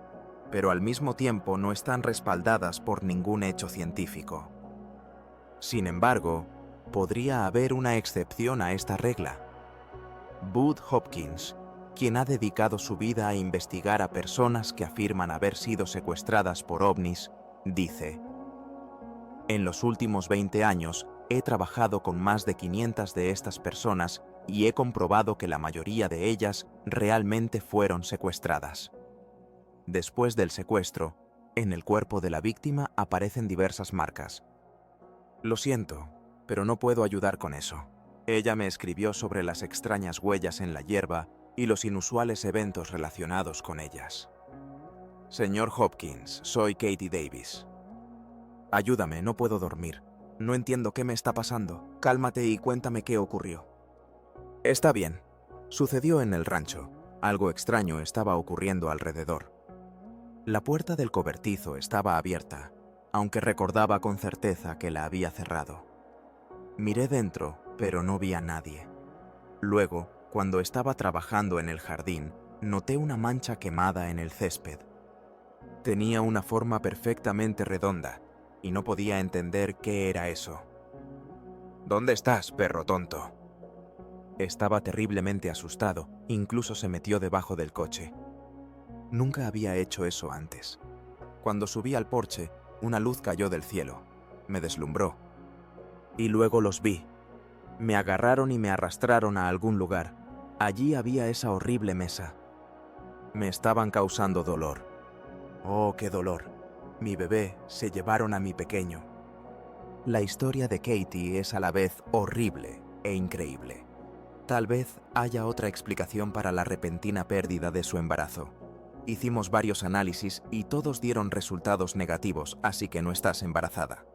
pero al mismo tiempo no están respaldadas por ningún hecho científico. Sin embargo, podría haber una excepción a esta regla. Bud Hopkins, quien ha dedicado su vida a investigar a personas que afirman haber sido secuestradas por ovnis, dice: en los últimos 20 años he trabajado con más de 500 de estas personas y he comprobado que la mayoría de ellas realmente fueron secuestradas. Después del secuestro, en el cuerpo de la víctima aparecen diversas marcas. Lo siento, pero no puedo ayudar con eso. Ella me escribió sobre las extrañas huellas en la hierba y los inusuales eventos relacionados con ellas. Señor Hopkins, soy Katie Davis. Ayúdame, no puedo dormir. No entiendo qué me está pasando. Cálmate y cuéntame qué ocurrió. Está bien. Sucedió en el rancho. Algo extraño estaba ocurriendo alrededor. La puerta del cobertizo estaba abierta, aunque recordaba con certeza que la había cerrado. Miré dentro, pero no vi a nadie. Luego, cuando estaba trabajando en el jardín, noté una mancha quemada en el césped. Tenía una forma perfectamente redonda, y no podía entender qué era eso. ¿Dónde estás, perro tonto? Estaba terriblemente asustado, incluso se metió debajo del coche. Nunca había hecho eso antes. Cuando subí al porche, una luz cayó del cielo. Me deslumbró. Y luego los vi. Me agarraron y me arrastraron a algún lugar. Allí había esa horrible mesa. Me estaban causando dolor. Oh, qué dolor. Mi bebé, se llevaron a mi pequeño. La historia de Katie es a la vez horrible e increíble. Tal vez haya otra explicación para la repentina pérdida de su embarazo. Hicimos varios análisis y todos dieron resultados negativos, así que no estás embarazada.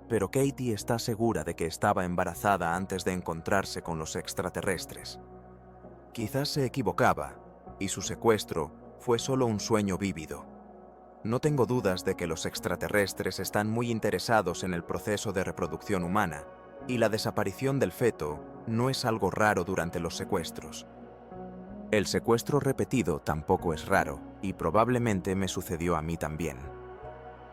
Pero Katie está segura de que estaba embarazada antes de encontrarse con los extraterrestres. Quizás se equivocaba, y su secuestro fue solo un sueño vívido. No tengo dudas de que los extraterrestres están muy interesados en el proceso de reproducción humana, y la desaparición del feto no es algo raro durante los secuestros. El secuestro repetido tampoco es raro, y probablemente me sucedió a mí también.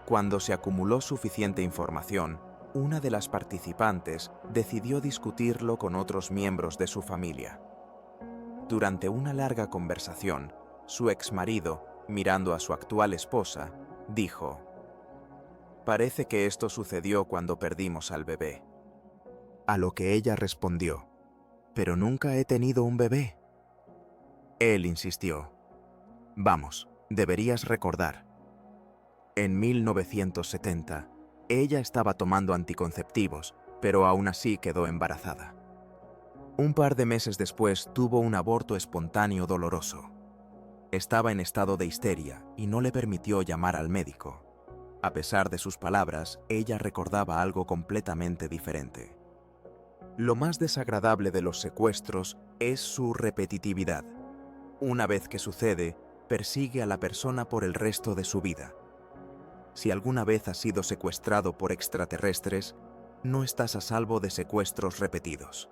Cuando se acumuló suficiente información, una de las participantes decidió discutirlo con otros miembros de su familia. Durante una larga conversación, su exmarido, mirando a su actual esposa, dijo: «Parece que esto sucedió cuando perdimos al bebé». A lo que ella respondió: «Pero nunca he tenido un bebé». Él insistió: «Vamos, deberías recordar. En 1970, ella estaba tomando anticonceptivos, pero aún así quedó embarazada. Un par de meses después tuvo un aborto espontáneo doloroso. Estaba en estado de histeria y no le permitió llamar al médico. A pesar de sus palabras, ella recordaba algo completamente diferente. Lo más desagradable de los secuestros es su repetitividad. Una vez que sucede, persigue a la persona por el resto de su vida. Si alguna vez has sido secuestrado por extraterrestres, no estás a salvo de secuestros repetidos.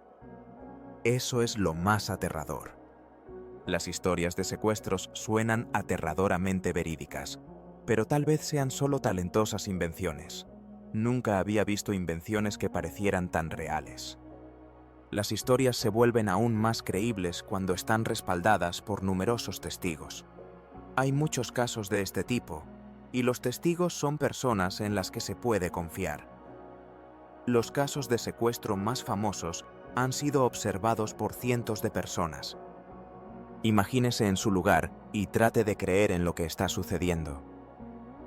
Eso es lo más aterrador. Las historias de secuestros suenan aterradoramente verídicas, pero tal vez sean solo talentosas invenciones. Nunca había visto invenciones que parecieran tan reales. Las historias se vuelven aún más creíbles cuando están respaldadas por numerosos testigos. Hay muchos casos de este tipo, y los testigos son personas en las que se puede confiar. Los casos de secuestro más famosos han sido observados por cientos de personas. Imagínese en su lugar y trate de creer en lo que está sucediendo.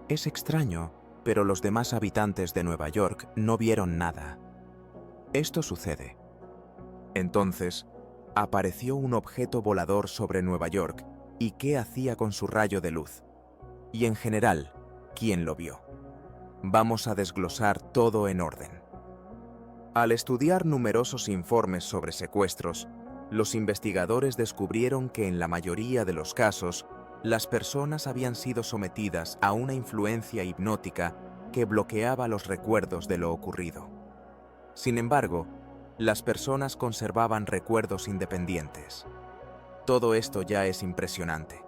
Es extraño, pero los demás habitantes de Nueva York no vieron nada. Esto sucede. Entonces, apareció un objeto volador sobre Nueva York, ¿y qué hacía con su rayo de luz? Y en general, ¿quién lo vio? Vamos a desglosar todo en orden. Al estudiar numerosos informes sobre secuestros, los investigadores descubrieron que en la mayoría de los casos, las personas habían sido sometidas a una influencia hipnótica que bloqueaba los recuerdos de lo ocurrido. Sin embargo, las personas conservaban recuerdos independientes. Todo esto ya es impresionante.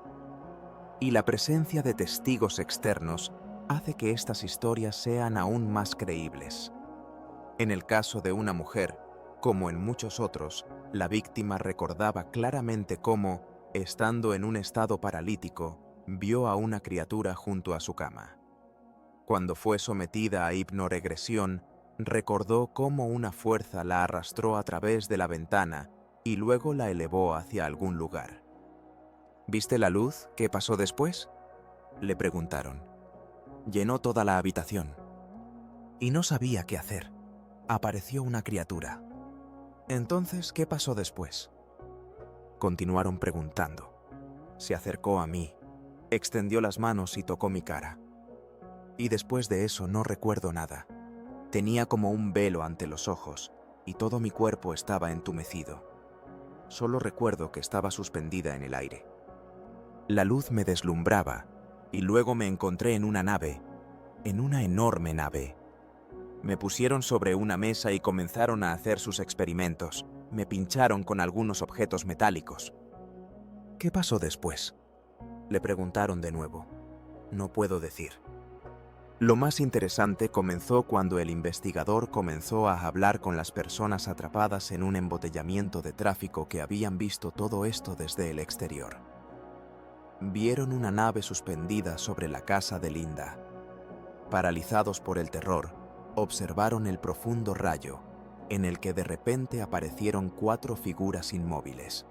Y la presencia de testigos externos hace que estas historias sean aún más creíbles. En el caso de una mujer, como en muchos otros, la víctima recordaba claramente cómo, estando en un estado paralítico, vio a una criatura junto a su cama. Cuando fue sometida a hipnoregresión, recordó cómo una fuerza la arrastró a través de la ventana y luego la elevó hacia algún lugar. ¿Viste la luz? ¿Qué pasó después?, le preguntaron. Llenó toda la habitación. Y no sabía qué hacer. Apareció una criatura. Entonces, ¿qué pasó después?, continuaron preguntando. Se acercó a mí, extendió las manos y tocó mi cara. Y después de eso no recuerdo nada. Tenía como un velo ante los ojos y todo mi cuerpo estaba entumecido. Solo recuerdo que estaba suspendida en el aire. La luz me deslumbraba y luego me encontré en una nave, en una enorme nave. Me pusieron sobre una mesa y comenzaron a hacer sus experimentos. Me pincharon con algunos objetos metálicos. ¿Qué pasó después?, le preguntaron de nuevo. No puedo decir. Lo más interesante comenzó cuando el investigador comenzó a hablar con las personas atrapadas en un embotellamiento de tráfico que habían visto todo esto desde el exterior. Vieron una nave suspendida sobre la casa de Linda. Paralizados por el terror, observaron el profundo rayo, en el que de repente aparecieron 4 figuras inmóviles.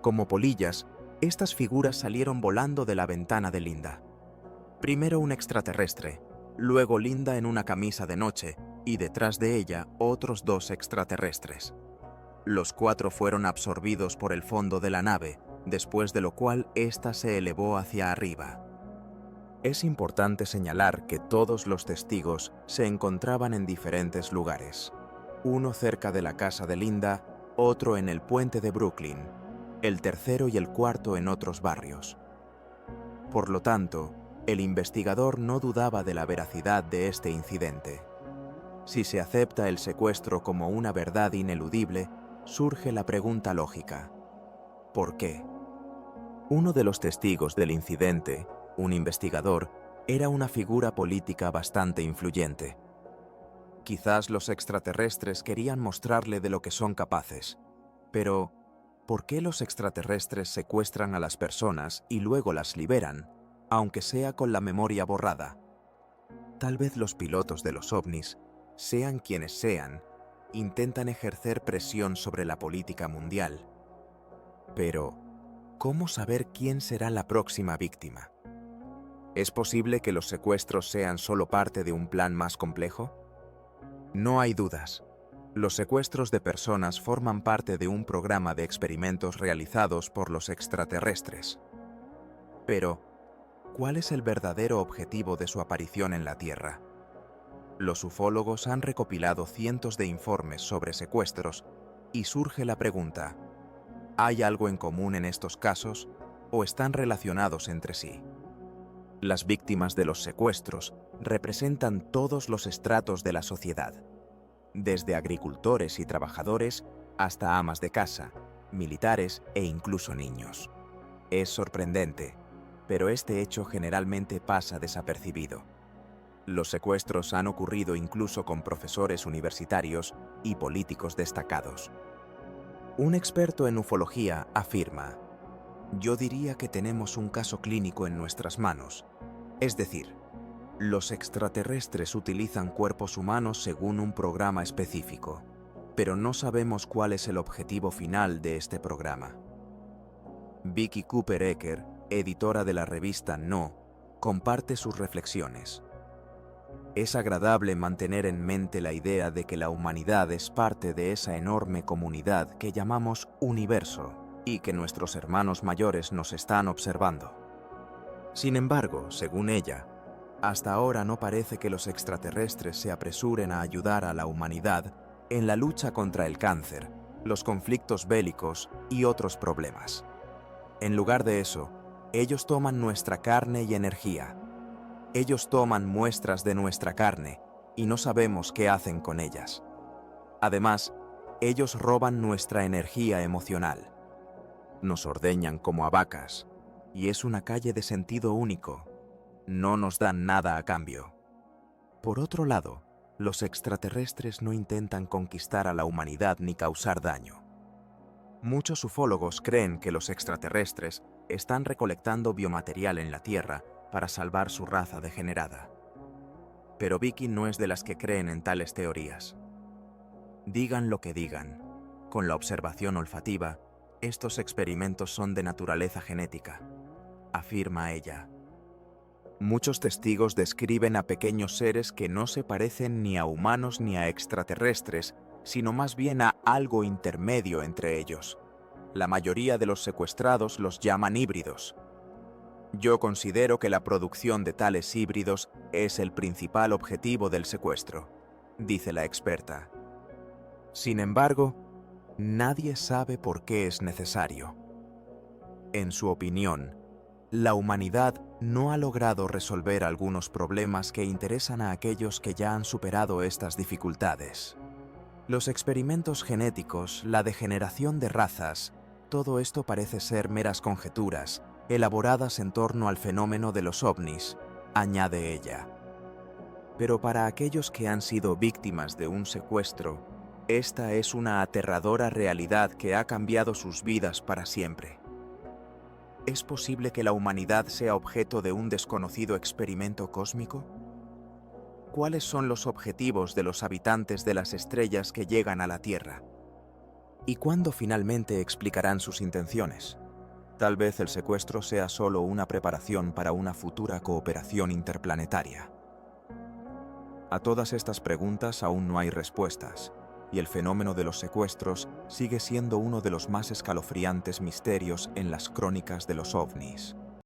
Como polillas, estas figuras salieron volando de la ventana de Linda. Primero un extraterrestre, luego Linda en una camisa de noche y detrás de ella otros 2 extraterrestres. Los 4 fueron absorbidos por el fondo de la nave, después de lo cual ésta se elevó hacia arriba. Es importante señalar que todos los testigos se encontraban en diferentes lugares. Uno cerca de la casa de Linda, otro en el puente de Brooklyn, el tercero y el cuarto en otros barrios. Por lo tanto, el investigador no dudaba de la veracidad de este incidente. Si se acepta el secuestro como una verdad ineludible, surge la pregunta lógica: ¿por qué? Uno de los testigos del incidente, un investigador, era una figura política bastante influyente. Quizás los extraterrestres querían mostrarle de lo que son capaces, pero ¿por qué los extraterrestres secuestran a las personas y luego las liberan, aunque sea con la memoria borrada? Tal vez los pilotos de los ovnis, sean quienes sean, intentan ejercer presión sobre la política mundial. Pero, ¿cómo saber quién será la próxima víctima? ¿Es posible que los secuestros sean solo parte de un plan más complejo? No hay dudas. Los secuestros de personas forman parte de un programa de experimentos realizados por los extraterrestres. Pero, ¿cuál es el verdadero objetivo de su aparición en la Tierra? Los ufólogos han recopilado cientos de informes sobre secuestros y surge la pregunta: ¿hay algo en común en estos casos o están relacionados entre sí? Las víctimas de los secuestros representan todos los estratos de la sociedad, desde agricultores y trabajadores hasta amas de casa, militares e incluso niños. Es sorprendente, pero este hecho generalmente pasa desapercibido. Los secuestros han ocurrido incluso con profesores universitarios y políticos destacados. Un experto en ufología afirma: yo diría que tenemos un caso clínico en nuestras manos. Es decir, los extraterrestres utilizan cuerpos humanos según un programa específico, pero no sabemos cuál es el objetivo final de este programa. Vicky Cooper Ecker, editora de la revista No, comparte sus reflexiones. Es agradable mantener en mente la idea de que la humanidad es parte de esa enorme comunidad que llamamos universo y que nuestros hermanos mayores nos están observando. Sin embargo, según ella, hasta ahora no parece que los extraterrestres se apresuren a ayudar a la humanidad en la lucha contra el cáncer, los conflictos bélicos y otros problemas. En lugar de eso, ellos toman nuestra carne y energía. Ellos toman muestras de nuestra carne y no sabemos qué hacen con ellas. Además, ellos roban nuestra energía emocional. Nos ordeñan como a vacas, y es una calle de sentido único. No nos dan nada a cambio. Por otro lado, los extraterrestres no intentan conquistar a la humanidad ni causar daño. Muchos ufólogos creen que los extraterrestres están recolectando biomaterial en la Tierra para salvar su raza degenerada. Pero Vicky no es de las que creen en tales teorías. Digan lo que digan, con la observación olfativa, estos experimentos son de naturaleza genética, afirma ella. Muchos testigos describen a pequeños seres que no se parecen ni a humanos ni a extraterrestres, sino más bien a algo intermedio entre ellos. La mayoría de los secuestrados los llaman híbridos. Yo considero que la producción de tales híbridos es el principal objetivo del secuestro, dice la experta. Sin embargo, nadie sabe por qué es necesario. En su opinión, la humanidad no ha logrado resolver algunos problemas que interesan a aquellos que ya han superado estas dificultades. Los experimentos genéticos, la degeneración de razas, todo esto parece ser meras conjeturas, elaboradas en torno al fenómeno de los ovnis, añade ella. Pero para aquellos que han sido víctimas de un secuestro, esta es una aterradora realidad que ha cambiado sus vidas para siempre. ¿Es posible que la humanidad sea objeto de un desconocido experimento cósmico? ¿Cuáles son los objetivos de los habitantes de las estrellas que llegan a la Tierra? ¿Y cuándo finalmente explicarán sus intenciones? Tal vez el secuestro sea solo una preparación para una futura cooperación interplanetaria. A todas estas preguntas aún no hay respuestas, y el fenómeno de los secuestros sigue siendo uno de los más escalofriantes misterios en las crónicas de los ovnis.